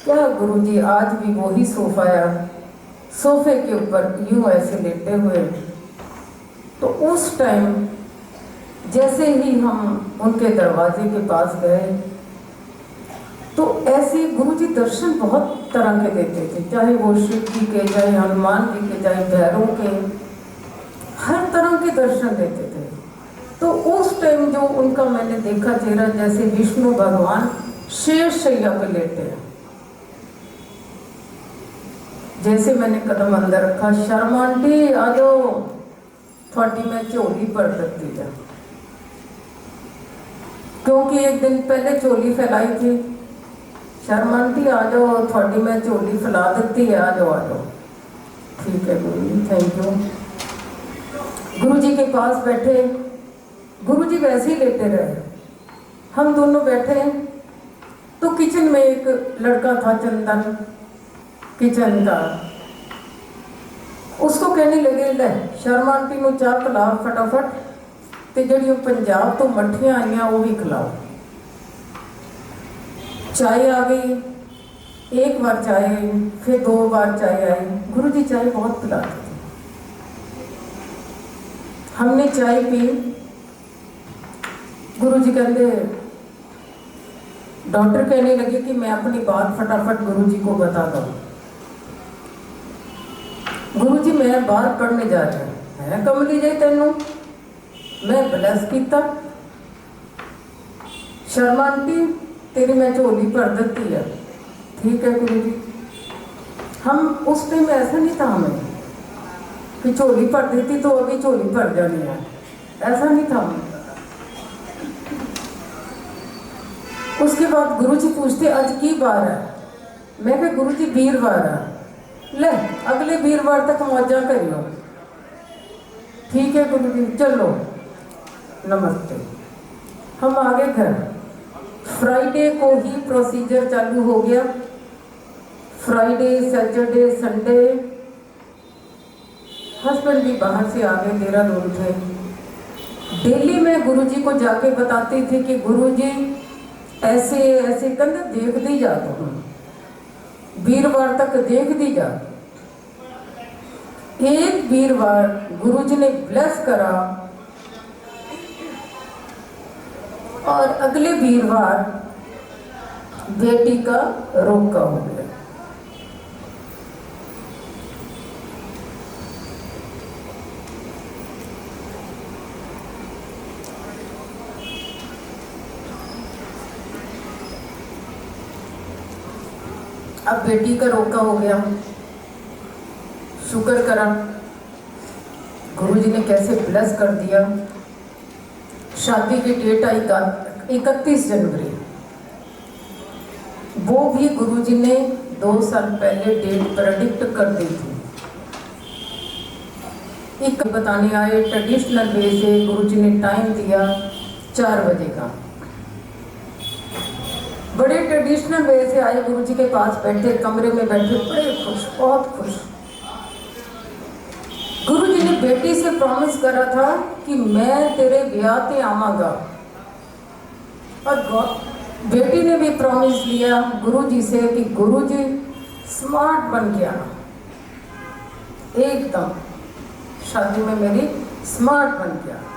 क्या गुरुजी आज भी वही सोफा है, सोफे के ऊपर यूं ऐसे लेटे हुए। तो उस टाइम जैसे ही हम उनके दरवाजे के पास गए, तो ऐसे गुरुजी दर्शन बहुत तरह के देते थे, चाहे वो शिव जी के, चाहे हनुमान जी के, चाहे भैरव के, हर तरह के दर्शन देते थे। तो उस टाइम जो उनका मैंने देखा चेहरा, जैसे विष्णु भगवान शेर शैया पे लेटे हैं। जैसे मैंने कदम अंदर रखा, शर्मा आंटी आ जाओ, थोड़ी मैं झोली पड़ सकती है, क्योंकि एक दिन पहले चोली फैलाई थी। शर्मा आंटी आ जाओ, थोड़ी मैं झोली फैला देती है, आ जाओ आ जाओ। ठीक है गुरुजी, थैंक यू। गुरुजी के पास बैठे, गुरुजी वैसे ही लेटे रहे, हम दोनों बैठे। तो किचन में एक लड़का था, चंदन, किचन का, उसको कहने लगे, ले शर्मा आंटी को चाय पिला फटाफट, तो जड़ियों पंजाब तो मठियाँ आईयां वो भी खिलाओ। चाय आ गई, एक बार चाय आई, फिर 2 बार चाय आई। गुरु जी चाय बहुत पिलाते थे। हमने चाय पी, गुरु जी कहते, डॉक्टर कहने लगे कि मैं अपनी बात फटाफट गुरु जी को बता दूं। गुरु जी मैं बाहर पढ़ने जा रहा हूँ। मैं कमली जाए तेनू, मैं ब्लैस किया। शर्मा आंटी तेरी मैं झोली भर दी है। ठीक है गुरु जी। हम उस टाइम ऐसा नहीं था हमें कि झोली भर देती तो अभी झोली भर जानी है, ऐसा नहीं था हमें। उसके बाद गुरु जी पूछते आज की बार है। मैं कहा गुरु जी वीरवार है। ले अगले वीरवार तक मौजा करियो। ठीक है गुरु जी चलो नमस्ते। हम आ गए घर। फ्राइडे को ही प्रोसीजर चालू हो गया। फ्राइडे सैटरडे संडे हस्बैंड भी बाहर से आ गए, देहरादून थे। डेली मैं गुरु जी को जाके बताती थी कि गुरु जी ऐसे ऐसे कहते देख दी जा, तो वीरवार तक देख दी जा। एक वीरवार गुरु जी ने ब्लेस करा और अगले वीरवार बेटी का रोका हो गया। अब बेटी का रोका हो गया। शुक्र करा गुरु जी ने कैसे ब्लेस कर दिया। शादी की डेट आई 31 जनवरी। वो भी गुरु जी ने 2 साल पहले डेट प्रेडिक्ट कर दी थी। एक बताने आए ट्रेडिशनल वे से। गुरु जी ने टाइम दिया 4 बजे का। बड़े ट्रेडिशनल वे से आए, गुरु जी के पास बैठे, कमरे में बैठे, बड़े खुश, बहुत खुश। गुरु जी ने बेटी से प्रॉमिस करा था कि मैं तेरे ब्याह ते आवांगा, और बेटी ने भी प्रॉमिस लिया गुरु जी से कि गुरु जी स्मार्ट बन के आना, एकदम शादी में मेरी स्मार्ट बन के आना,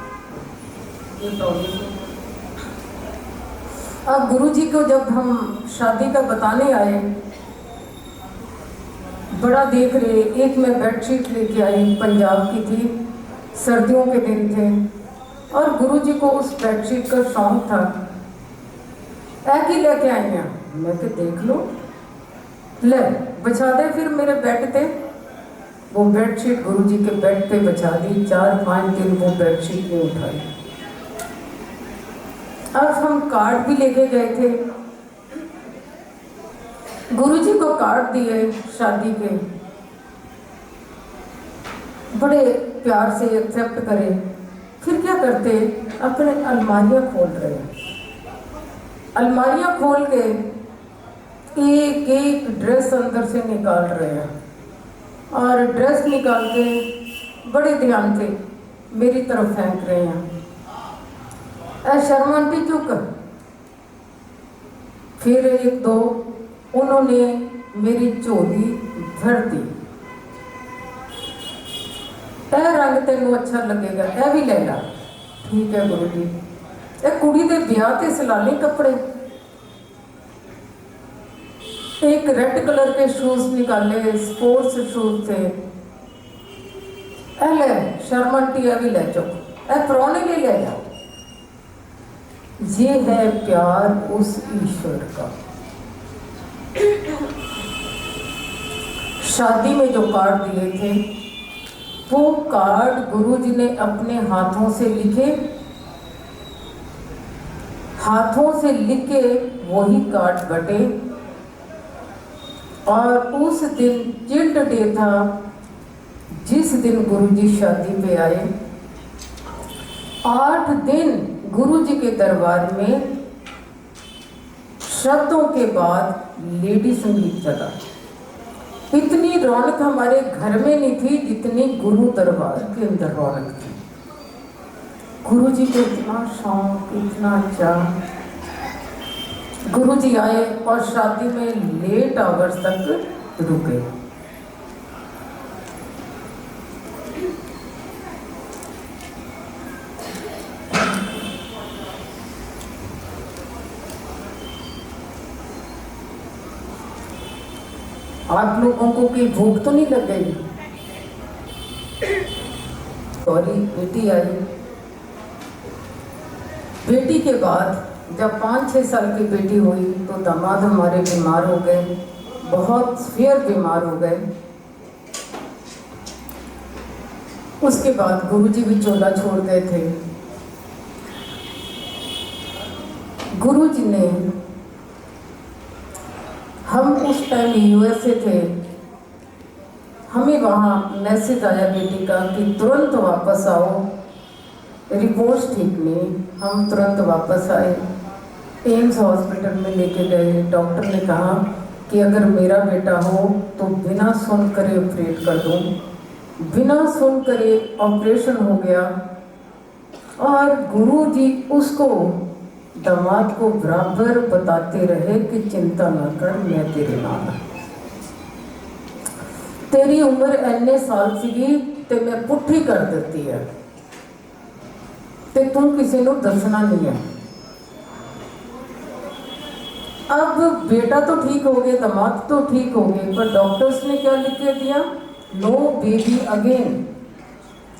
ये प्रॉमिस। अब गुरु जी को जब हम शादी का बताने आए, बड़ा देख रहे। एक मैं बेडशीट लेके आई, पंजाब की थी, सर्दियों के दिन थे, और गुरु जी को उस बेडशीट का शौक था। एक ही लेके आई हैं। मैं तो देख लो, ले बिछा दे फिर मेरे बेड पे। वो बेडशीट गुरु जी के बेड पे बिछा दी। 4-5 दिन वो बेडशीट नहीं उठाई। अब हम कार्ड भी लेके गए थे, गुरुजी को कार्ड दिए शादी के, बड़े प्यार से एक्सेप्ट करे। फिर क्या करते, अपने अलमारियां खोल रहे हैं। अलमारियां खोल के एक एक ड्रेस अंदर से निकाल रहे हैं, और ड्रेस निकाल के बड़े ध्यान से मेरी तरफ फेंक रहे हैं। शर्मा आंटी चुप। फिर 1-2 उन्होंने मेरी झोली भर दी। रंग तेनों अच्छा लगेगा, यह भी ले ला। ठीक है गुरु जी। एक कुड़ी के ब्याह ते सलानी कपड़े, एक रेड कलर के शूज निकाले, स्पोर्ट्स शूज थे। ले शर्मा आंटी, यह भी ले चुक, यह परौने के ले जाओ। ये है प्यार उस ईश्वर का। शादी में जो कार्ड दिए थे, वो कार्ड गुरुजी ने अपने हाथों से लिखे, हाथों से लिख के वही कार्ड बटे। और उस दिन चिल्ड डे था, जिस दिन गुरुजी शादी पे आए। 8 दिन गुरुजी के दरबार में शब्दों के बाद लेडी संगीत चला। इतनी रौनक हमारे घर में नहीं थी जितनी गुरु दरबार के अंदर रौनक थी। गुरुजी को इतना शौक, इतना चाह। गुरुजी आए और शादी में लेट आवर्स तक रुके। आप लोगों को की भूख तो नहीं लग गई? सॉरी, बेटी आई। बेटी के बाद जब 5-6 साल की बेटी हुई तो दामाद हमारे बीमार हो गए, बहुत सीवियर बीमार हो गए। उसके बाद गुरुजी भी चोला छोड़ गए थे। गुरुजी ने, हम उस टाइम यूएसए थे, हमें वहाँ मैसेज आया बेटी का कि तुरंत वापस आओ, रिपोर्ट्स ठीक नहीं। हम तुरंत वापस आए, एम्स हॉस्पिटल में लेके गए। डॉक्टर ने कहा कि अगर मेरा बेटा हो तो बिना सुन करे ऑपरेट कर दूँ। बिना सुन करे ऑपरेशन हो गया और गुरुजी उसको, दामाद को बराबर बताते रहे कि चिंता न कर, मैं तेरे नाल, तेरी उम्र इन्ने साल सीगी ते मैं पुट्ठी कर देती है ते तू किसी को दसना नहीं है। अब बेटा तो ठीक हो गया, दामाद तो ठीक हो गए, पर डॉक्टर्स ने क्या लिख के दिया? No baby again.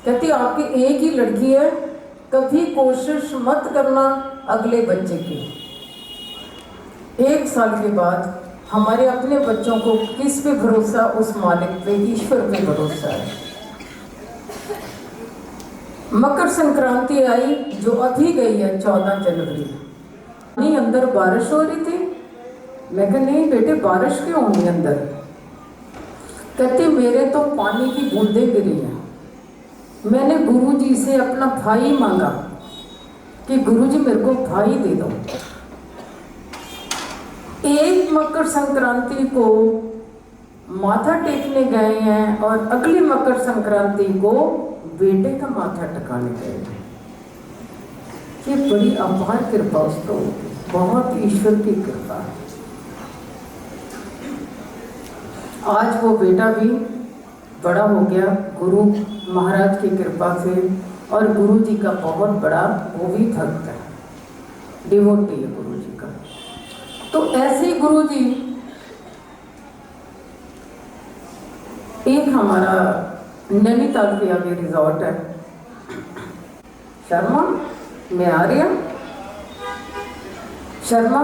कहती आपकी एक ही लड़की है, कभी कोशिश मत करना अगले बच्चे की। 1 साल के बाद हमारे अपने बच्चों को किस पे भरोसा? उस मालिक पे, ईश्वर पे भरोसा है। मकर संक्रांति आई जो अभी गई है 14 जनवरी। नहीं, अंदर बारिश हो रही थी। मैं कहा नहीं बेटे, बारिश क्यों होनी अंदर? कहती मेरे तो पानी की बूंदें गिरी हैं। मैंने गुरुजी से अपना भाई मांगा कि गुरुजी मेरे को भाई दे दो। एक मकर संक्रांति को माथा टेकने गए हैं और अगली मकर संक्रांति को बेटे का माथा टकाने गए। ये बड़ी अपार कृपा, उसको बहुत ईश्वर की कृपा है। आज वो बेटा भी बड़ा हो गया गुरु महाराज की कृपा से, और गुरु जी का बहुत बड़ा वो भी भक्त है, डिवोटी है गुरु जी का। तो ऐसे ही गुरु जी, एक हमारा नैनीताल के आगे रिजॉर्ट है, शर्मा, मैं आ रही हूँ शर्मा,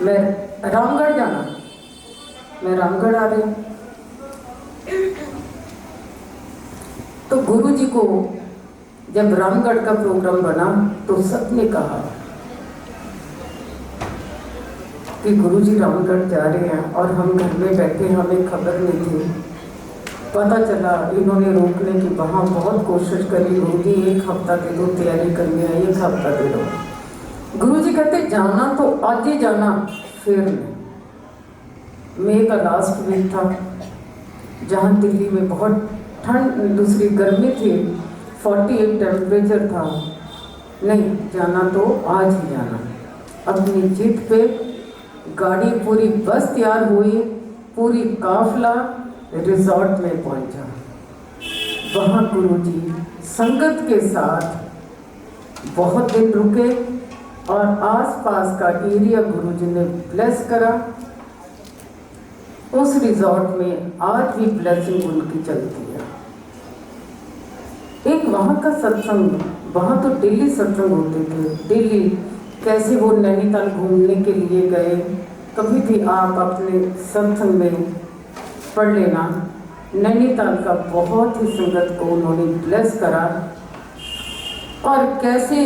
मैं रामगढ़ जाना, मैं रामगढ़ आ रही हूँ। तो गुरु जी को जब रामगढ़ का प्रोग्राम बना तो सबने कहा कि गुरु जी रामगढ़ जा रहे हैं, और हम घर में बैठे, हमें खबर नहीं थी। पता चला इन्होंने रोकने की वहाँ बहुत कोशिश करी, गुरु जी 1 हफ्ता दे दो, तैयारी करनी है, 1 हफ्ता दे दो। गुरु जी कहते जाना तो आज ही जाना। फिर मई का लास्ट वीक था, जहाँ दिल्ली में बहुत ठंड, दूसरी गर्मी थी, 48 टेम्परेचर था। नहीं, जाना तो आज ही जाना। अपनी जिद पे गाड़ी, पूरी बस तैयार हुई, पूरी काफिला रिजॉर्ट में पहुंचा। वहाँ गुरुजी संगत के साथ बहुत दिन रुके और आसपास का एरिया गुरुजी ने ब्लेस करा। उस रिजॉर्ट में आज भी ब्लेसिंग उनकी चलती है। एक वहाँ का सत्संग, वहाँ तो डेली सत्संग होते थे, डेली। कैसे वो नैनीताल घूमने के लिए गए, कभी भी आप अपने सत्संग में पढ़ लेना। नैनीताल का बहुत ही संगत को उन्होंने ब्लेस करा, और कैसे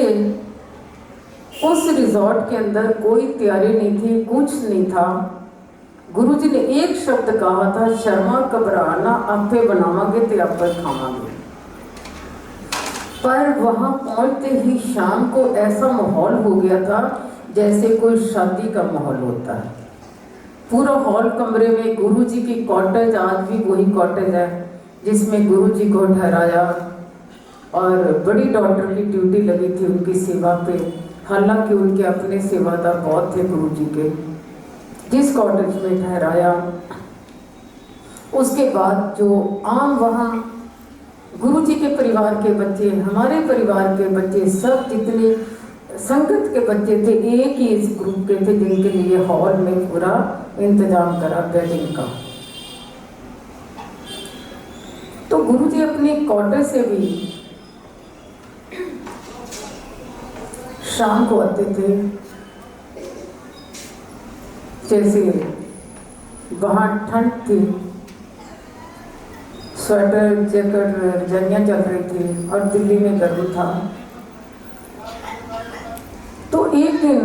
उस रिजॉर्ट के अंदर कोई तैयारी नहीं थी, कुछ नहीं था। गुरुजी ने एक शब्द कहा था, शर्मा घबराना, आपे बनावांगे ते आपे खावांगे। पर वहाँ पहुँचते ही शाम को ऐसा माहौल हो गया था जैसे कोई शादी का माहौल होता है। पूरा हॉल कमरे में गुरुजी की कॉटेज, आज भी वही कॉटेज है जिसमें गुरुजी को ठहराया। और बड़ी डॉक्टरली ड्यूटी लगी थी उनकी सेवा पे। हालांकि उनके अपने सेवादार बहुत थे गुरु जी के। जिस कॉटेज में ठहराया, उसके बाद जो आम वहाँ गुरु जी के परिवार के बच्चे, हमारे परिवार के बच्चे, सब जितने संगत के बच्चे थे, एक ही इस ग्रुप के थे जिनके लिए हॉल में पूरा इंतजाम करा बेडिंग का। तो गुरु जी अपने क्वार्टर से भी शाम को आते थे। जैसे वहाँ ठंड थी, स्वेटर जैकेट रजाइयाँ चल रही थी और दिल्ली में गर्म था। तो एक दिन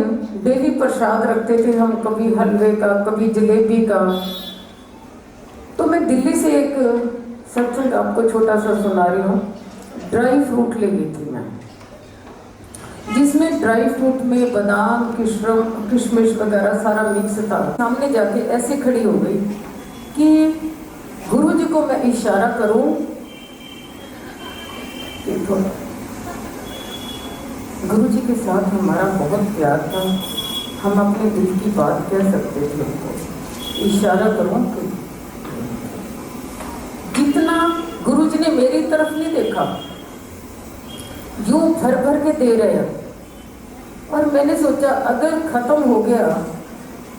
डेली प्रसाद रखते थे हम, कभी हलवे का, कभी जलेबी का। तो मैं दिल्ली से एक सत्संग आपको छोटा सा सुना रही हूँ। ड्राई फ्रूट ले गई थी मैं, जिसमें ड्राई फ्रूट में बादाम, किशमिश वगैरह सारा मिक्स था। सामने जाके ऐसे खड़ी हो गई कि गुरु जी को मैं इशारा करूं कि गुरु जी के साथ हमारा बहुत प्यार था, हम अपने दिल की बात कह सकते थे उनको। इशारा करूं कि जितना गुरु जी ने मेरी तरफ नहीं देखा, यूं भर भर के दे रहे हैं। और मैंने सोचा अगर खत्म हो गया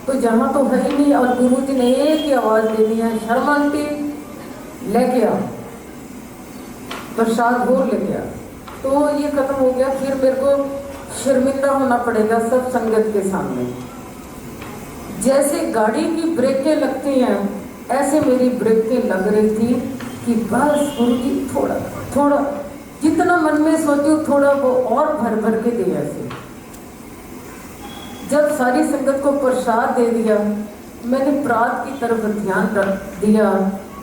तो जहाँ तो है ही नहीं। और गुरु जी ने एक ही आवाज़ दे दी है, शर्मा आंटी लेके आओ, प्रसाद और लेके आओ। तो ये खत्म हो गया। फिर मेरे को शर्मिंदा होना पड़ेगा सब संगत के सामने। जैसे गाड़ी की ब्रेकें लगती हैं, ऐसे मेरी ब्रेकें लग रही थी कि बस गुरु जी थोड़ा थोड़ा, जितना मन में सोचूं थोड़ा वो और भर भर के दे। ऐसे जब सारी संगत को प्रसाद दे दिया, मैंने प्रात की तरफ ध्यान रख दिया।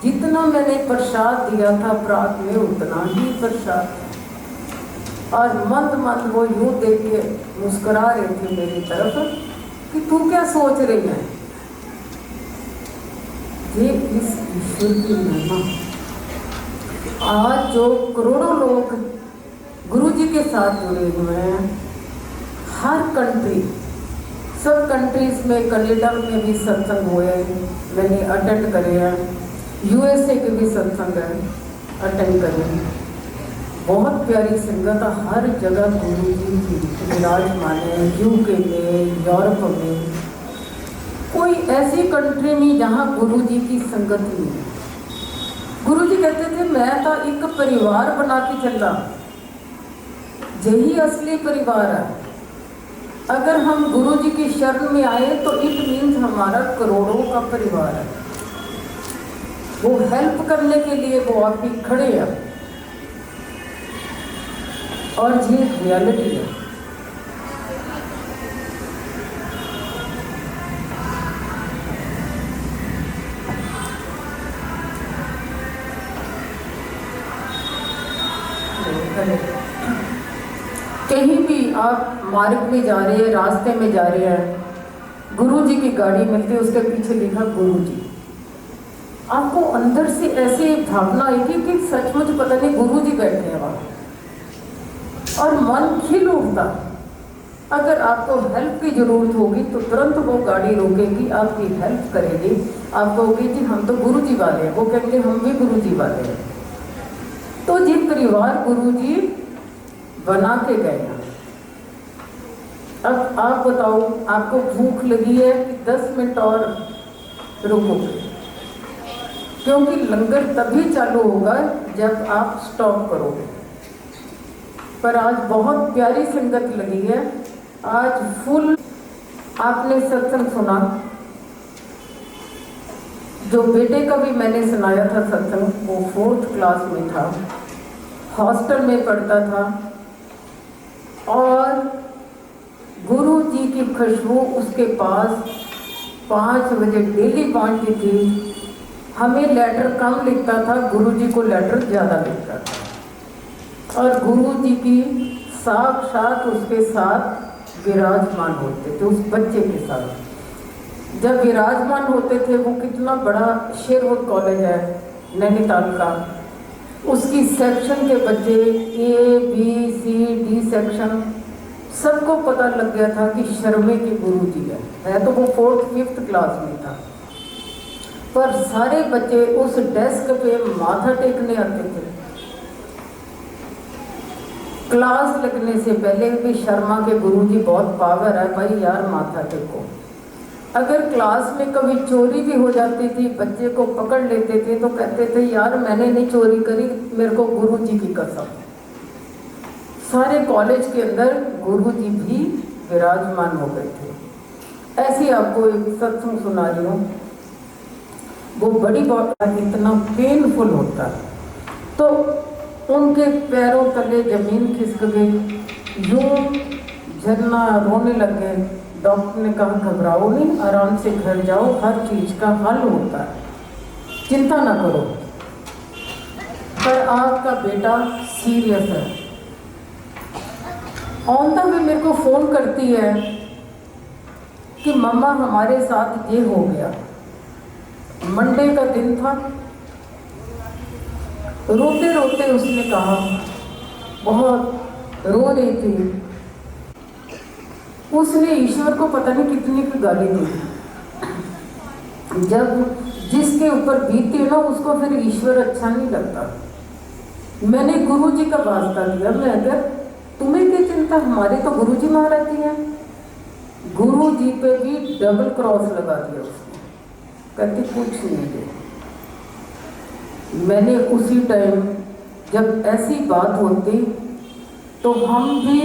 जितना मैंने प्रसाद दिया था प्रात में, उतना ही प्रसाद था। और मंद मंद वो यूं देख के मुस्कुरा रहे थे मेरी तरफ कि तू क्या सोच रही है। ये इस ईश्वर की महिमा। आज जो करोड़ों लोग गुरु जी के साथ जुड़े हुए हैं, हर कंट्री, सब कंट्रीज में, कनाडा में भी सत्संग हुए, मैंने अटेंड करे हैं। यूएसए के भी सत्संग है, अटेंड करे। बहुत प्यारी संगत, हर जगह गुरु जी विराजमान है। यूके में, यूरोप में, कोई ऐसी कंट्री नहीं जहाँ गुरु जी की संगत नहीं है। गुरु जी कहते थे मैं तो एक परिवार बना के चलता, यही असली परिवार है। अगर हम गुरु जी की शरण में आए तो इट मीन्स हमारा करोड़ों का परिवार है। वो हेल्प करने के लिए वो आपकी खड़े हैं। और ये रियलिटी है। कहीं भी आप मार्ग में जा रहे हैं, रास्ते में जा रहे हैं, गुरु जी की गाड़ी मिलती है, उसके पीछे लिखा गुरु जी। आपको अंदर से ऐसी भावना आएगी कि सचमुच पता नहीं गुरु जी बैठे हैं वहाँ, और मन खिल उठता। अगर आपको हेल्प की जरूरत होगी तो तुरंत वो गाड़ी रोकेगी, आपकी हेल्प करेगी। आप कहोगे जी हम तो गुरु जी वाले हैं, वो कहेंगे हम भी गुरु जी वाले हैं। तो जिन परिवार गुरु जी बना के गए हैं। अब आप बताओ, आपको भूख लगी है कि 10 मिनट और रुकोगे, क्योंकि लंगर तभी चालू होगा जब आप स्टॉप करोगे। पर आज बहुत प्यारी संगत लगी है, आज फुल। आपने सत्संग सुना, जो बेटे का भी मैंने सुनाया था सत्संग, वो 4th क्लास में था, हॉस्टल में पढ़ता था, और गुरु जी की खुशबू उसके पास 5 बजे डेली पहुंचती थी। हमें लेटर कम लिखता था, गुरु जी को लेटर ज़्यादा लिखता था। और गुरु जी की साक्षात उसके साथ विराजमान होते थे, उस बच्चे के साथ जब विराजमान होते थे। वो कितना बड़ा शेरवुड कॉलेज है नैनीताल का, उसकी सेक्शन के बच्चे A B C D section सबको पता लग गया था कि शर्मे के गुरुजी है तो वो 4th-5th क्लास में था, पर सारे बच्चे उस डेस्क पे माथा टेकने आते थे। क्लास लगने से पहले भी शर्मा के गुरुजी बहुत पावर है भाई यार, माथा टेको। अगर क्लास में कभी चोरी भी हो जाती थी, बच्चे को पकड़ लेते थे तो कहते थे यार मैंने नहीं चोरी करी, मेरे को गुरुजी की कसम। सारे कॉलेज के अंदर गुरुजी भी विराजमान हो गए थे। ऐसी आपको एक सत्संग सुना रही हूँ, वो बड़ी बात इतना पेनफुल होता तो उनके पैरों तले जमीन खिसक गई, यूं झरना रोने लग गए। डॉक्टर ने कहा घबराओ नहीं, आराम से घर जाओ, हर चीज का हल होता है, चिंता ना करो। पर आपका बेटा सीरियस है। ऑन द वे मेरे को फोन करती है कि मम्मा हमारे साथ ये हो गया। मंडे का दिन था, रोते रोते उसने कहा, बहुत रो रही थी। उसने ईश्वर को पता नहीं कितनी की गाली दी। जब जिसके ऊपर बीती है ना उसको फिर ईश्वर अच्छा नहीं लगता। मैंने गुरुजी का वास्ता दिया, मैं अगर तुम्हें क्या चिंता, हमारे तो गुरुजी महाराज जी हैं। गुरुजी पे भी डबल क्रॉस लगा दिया उसने, कहती कुछ नहीं दे। मैंने उसी टाइम जब ऐसी बात होती तो हम भी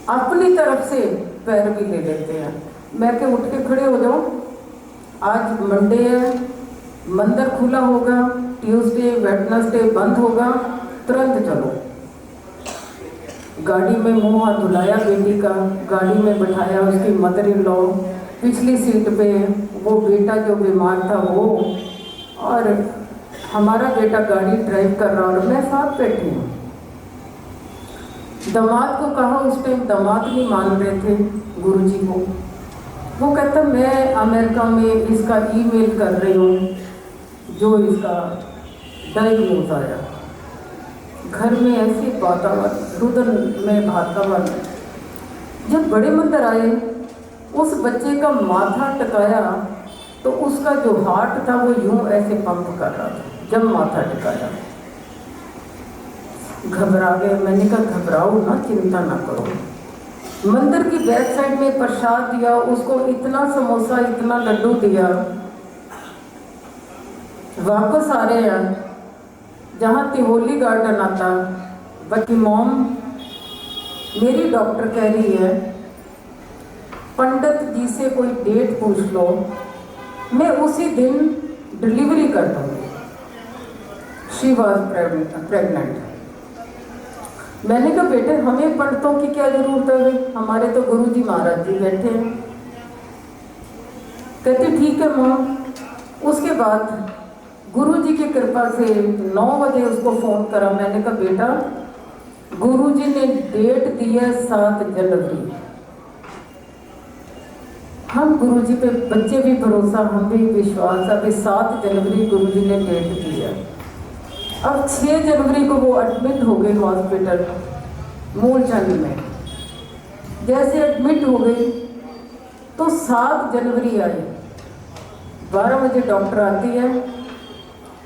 अपनी तरफ से पैर भी ले लेते हैं। मैं के उठ के खड़े हो जाऊं, आज मंडे है, मंदिर खुला होगा, ट्यूसडे वेडनेसडे बंद होगा, तुरंत चलो। गाड़ी में मुंह हाथ धुलाया बेटी का, गाड़ी में बिठाया उसकी मदर इन लॉ, पिछली सीट पे वो बेटा जो बीमार था वो, और हमारा बेटा गाड़ी ड्राइव कर रहा और मैं साथ बैठी हूँ। दामाद को कहा, उस टाइम दामाद नहीं मान रहे थे गुरुजी को। वो कहता मैं अमेरिका में इसका ईमेल कर रही हूँ जो इसका डायग्नोज आया। घर में ऐसी वातावरण, रुदन में वातावरण। जब बड़े मंदिर आए, उस बच्चे का माथा टकाया तो उसका जो हार्ट था वो यूं ऐसे पंप कर रहा था। जब माथा टिकाया घबरा गए। मैंने कहा घबराओ ना, चिंता ना करो। मंदिर की बैक साइड में प्रसाद दिया उसको, इतना समोसा इतना लड्डू दिया। वापस आ रहे हैं, जहाँ तिहोली गार्डन आता, बच्ची मॉम मेरी डॉक्टर कह रही है पंडित जी से कोई डेट पूछ लो, मैं उसी दिन डिलीवरी कर दूँगी। She was pregnant. मैंने कहा बेटे हमें पंडितों की क्या जरूरत है, हमारे तो गुरुजी महाराज जी बैठे हैं। कहते ठीक है मॉम। उसके बाद गुरुजी की कृपा से 9 बजे उसको फोन करा। मैंने कहा बेटा गुरुजी ने डेट दी है 7 जनवरी। हम गुरुजी पे, बच्चे भी भरोसा, हम भी विश्वास है कि 7 जनवरी गुरुजी ने डेट दी है। अब 6 जनवरी को वो एडमिट हो गए हॉस्पिटल मूलचंद में। जैसे एडमिट हो गई तो 7 जनवरी आई। 12 बजे डॉक्टर आती है,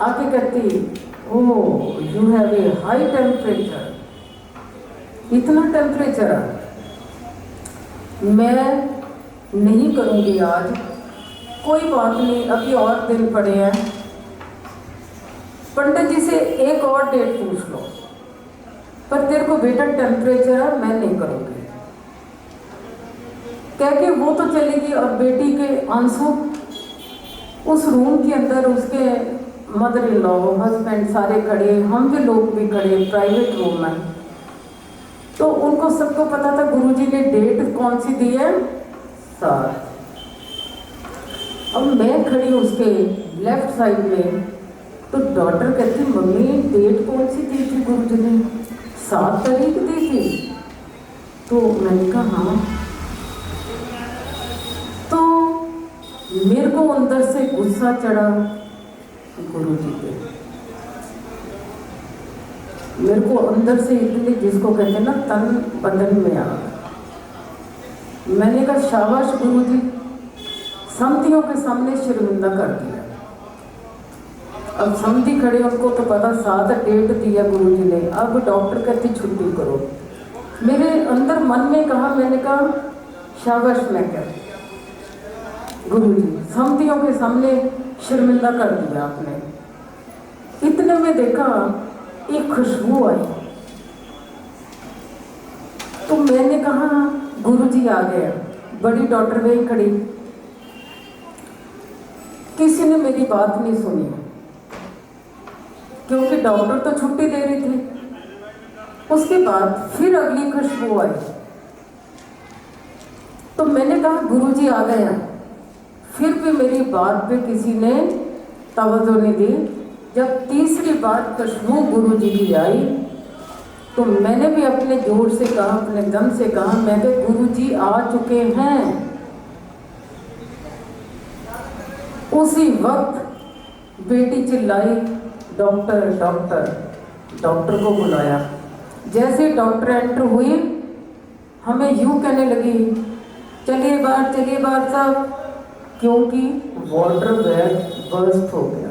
आके कहती oh you have a high temperature. इतना टेम्परेचर मैं नहीं करूँगी आज, कोई बात नहीं, अभी और दिन पड़े हैं, पंडित जी से एक और डेट पूछ लो, पर तेरे को बेटा टेम्परेचर है, मैं नहीं करूँगी। कह के वो तो चलेगी और बेटी के आंसू उस रूम के अंदर, उसके मदर इन लॉ हस्बैंड सारे खड़े, हम भी लोग भी खड़े, प्राइवेट रूम है। तो उनको सबको पता था गुरुजी ने डेट कौन सी दी है, 7। अब मैं खड़ी उसके लेफ्ट साइड में, तो डॉक्टर कहती मम्मी डेट कौन सी दी थी गुरुजी ने, 7 तारीख दी थी। तो मैंने कहा हाँ। तो मेरे को अंदर से गुस्सा चढ़ा गुरुजी पे। मेरे को अंदर से इतनी, जिसको कहते हैं ना, तन बदन में आ गया। मैंने कहा शाबाश गुरुजी, समधियों के सामने शर्मिंदा कर दिया। अब समधी खड़े, उनको तो पता, 7 डेट दिया गुरुजी ने, अब डॉक्टर कहती छुट्टी करो। मेरे अंदर मन में कहा, मैंने कहा शाबाश, मैं क्या गुरुजी, समधियों के सामने शर्मिंदा कर दिया आपने। इतने में देखा एक खुशबू आई, तो मैंने कहा गुरुजी आ गए। बड़ी डॉक्टर वहीं खड़ी, किसी ने मेरी बात नहीं सुनी, क्योंकि डॉक्टर तो छुट्टी दे रही थी। उसके बाद फिर अगली खुशबू आई, तो मैंने कहा गुरुजी आ गए। फिर भी मेरी बात पे किसी ने तवज्जो नहीं दी। जब तीसरी बार खुशबू गुरुजी की आई, तो मैंने भी अपने जोर से कहा, अपने दम से कहा, मैं तो गुरुजी आ चुके हैं। उसी वक्त बेटी चिल्लाई, डॉक्टर डॉक्टर। डॉक्टर को बुलाया। जैसे डॉक्टर एंटर हुई, हमें यूं कहने लगी, चलिए बाहर साहब, क्योंकि वाटर बैग बर्स्ट हो गया।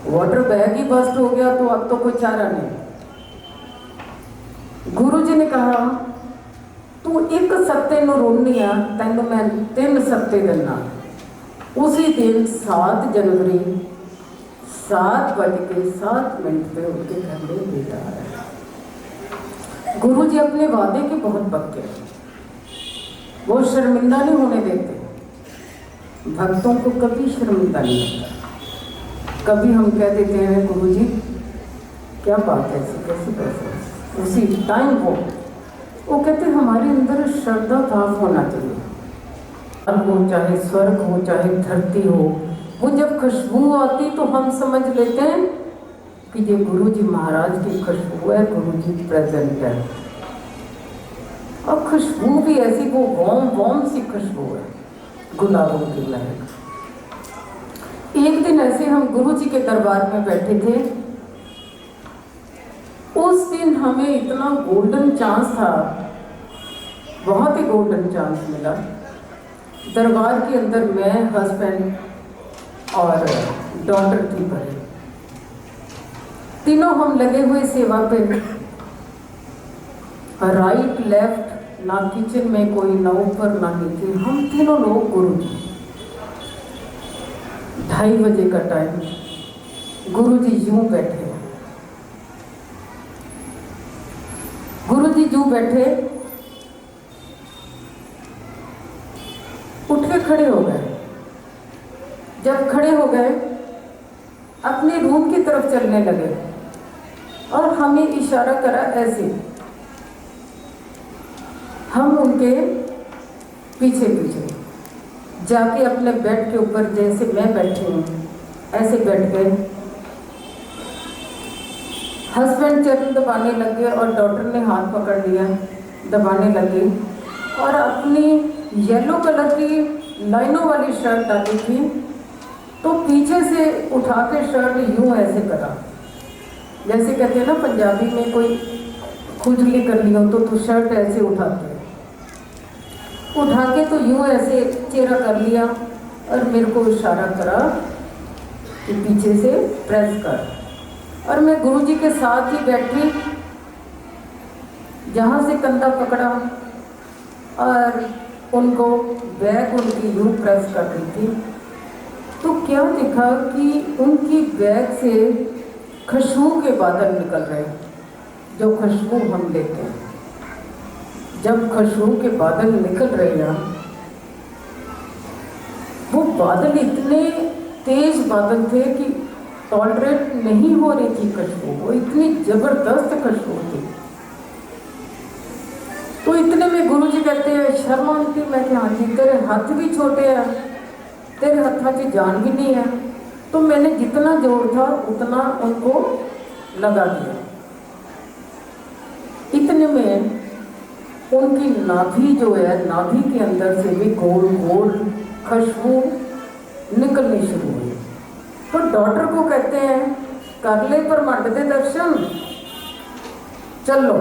वाटर बैग ही बर्स्ट हो गया तो अब तो कोई चारा नहीं। गुरुजी ने कहा, तू एक सत्ते नु रोनी आ, तेन मैं 3 सत्ते देना। उसी दिन 7 जनवरी 7:07 पे उनके घर में बेटा आया। गुरुजी अपने वादे के बहुत पक्के, वो शर्मिंदा नहीं होने देते। भक्तों को कभी शर्मिंदा नहीं होता। कभी हम कह देते हैं गुरुजी क्या बात है, ऐसी कैसी कैसे, उसी टाइम वो कहते हमारे अंदर श्रद्धा भाव होना चाहिए। हो चाहे स्वर्ग हो चाहे धरती हो, वो जब खुशबू आती तो हम समझ लेते हैं कि ये गुरुजी महाराज की खुशबू है, गुरुजी प्रेजेंट है। और खुशबू भी ऐसी, वो वॉम सी खुशबू है, गुलाबों की महक। एक दिन ऐसे हम गुरुजी के दरबार में बैठे थे। उस दिन हमें इतना गोल्डन चांस था, बहुत ही गोल्डन चांस मिला। दरबार के अंदर मैं, हस्बैंड और डॉटर थी बड़ी, तीनों हम लगे हुए सेवा पे। राइट लेफ्ट, ना किचन में कोई, ना ऊपर ना नीचे, हम तीनों लोग गुरुजी। 2:30 बजे का टाइम, गुरुजी यूं बैठे। गुरुजी यूं बैठे, उठ के खड़े हो गए। जब खड़े हो गए, अपने रूम की तरफ चलने लगे और हमें इशारा करा ऐसे। हम उनके पीछे पीछे जाके अपने बेड के ऊपर, जैसे मैं बैठी हूँ ऐसे बैठ गए। हस्बैंड चरण दबाने लगे और डॉटर ने हाथ पकड़ लिया, दबाने लगे। और अपनी येलो कलर की लाइनों वाली शर्ट डाली थी, तो पीछे से उठा के शर्ट यूं ऐसे करा, जैसे कहते हैं ना पंजाबी में कोई खुजली करनी हो तो शर्ट ऐसे उठाते हैं। उठा के तो यूं ऐसे चेहरा कर लिया और मेरे को इशारा करा कि पीछे से प्रेस कर। और मैं गुरुजी के साथ ही बैठी, जहाँ से कंधा पकड़ा और उनको बैग उनकी यूं प्रेस कर रही थी, तो क्या दिखा कि उनकी बैग से खुशबू के बादल निकल रहे, जो खुशबू हम लेते हैं। जब खुशबू के बादल निकल रहे हैं, वो बादल इतने तेज बादल थे कि टॉलरेट नहीं हो रही थी खुशबू, वो इतनी जबरदस्त खुशबू थी। तो इतने में गुरुजी कहते हैं, शर्मा आंटी, मैं क्या, हाँ जी, तेरे हाथ भी छोटे हैं, तेरे हाथों की जान भी नहीं है। तो मैंने जितना जोर था उतना उनको लगा दिया। इतने में उनकी नाभि जो है, नाभि के अंदर से भी गोल गोल खुशबू निकलनी शुरू हुई। तो डॉक्टर को कहते हैं, कर ले ब्रह्मांड के दर्शन, चलो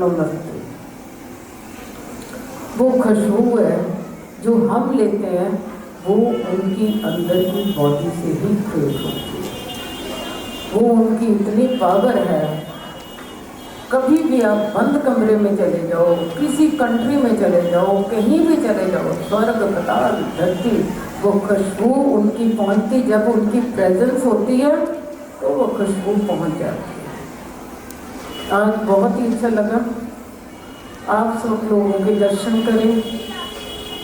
नमस्ते। वो खुशबू है जो हम लेते हैं, वो उनकी अंदर की बॉडी से ही क्रिएट होती है। वो उनकी इतनी पावर है। कभी भी आप बंद कमरे में चले जाओ, किसी कंट्री में चले जाओ, कहीं भी चले जाओ, स्वर्ग पाताल धरती, वो खुशबू उनकी पहुंचती, जब उनकी प्रेजेंस होती है तो वो खुशबू पहुंच जाती है। आज बहुत ही अच्छा लगा, आप सब लोगों के दर्शन करें,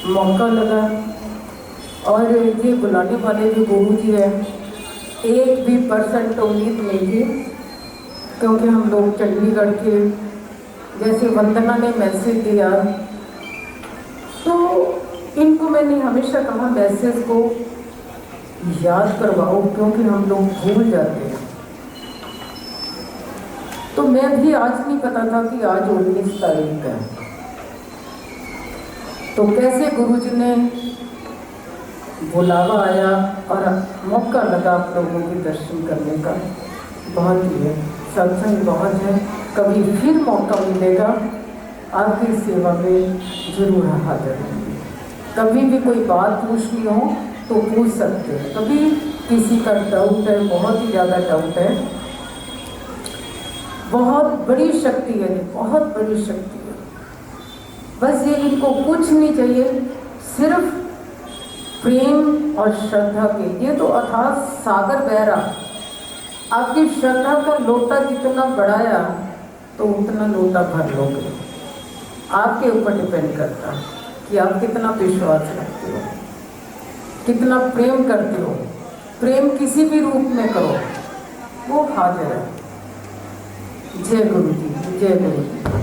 मौका लगा। और ये बुलाने वाले जो गुरु जी हैं, 1% उम्मीद नहीं थी, क्योंकि हम लोग चंडीगढ़ के, जैसे वंदना ने मैसेज दिया तो इनको मैंने हमेशा कहा मैसेज को याद करवाओ, क्योंकि हम लोग भूल जाते हैं। तो मैं भी आज नहीं पता था कि आज 19 तारीख है। तो कैसे गुरुजी ने बुलावा आया और मौका लगा आप लोगों के दर्शन करने का। बहुत ही है, सत्संग बहुत है, कभी फिर मौका मिलेगा आपकी सेवा में जरूर हाजिर होंगे। कभी भी कोई बात पूछनी हो तो पूछ सकते हैं। कभी किसी का डाउट है, बहुत ही ज़्यादा डाउट है, बहुत बड़ी शक्ति है, बहुत बड़ी शक्ति है। बस ये इनको कुछ नहीं चाहिए, सिर्फ प्रेम और श्रद्धा के। ये तो अथाह सागर बह रहा, आपकी श्रद्धा का लोटा जितना बढ़ाया तो उतना लोटा भर लोगे। आपके ऊपर डिपेंड करता है कि आप कितना विश्वास रखते हो, कितना प्रेम करते हो। प्रेम किसी भी रूप में करो, वो हाजिर है। जय गुरु जी, जय गुरु जी।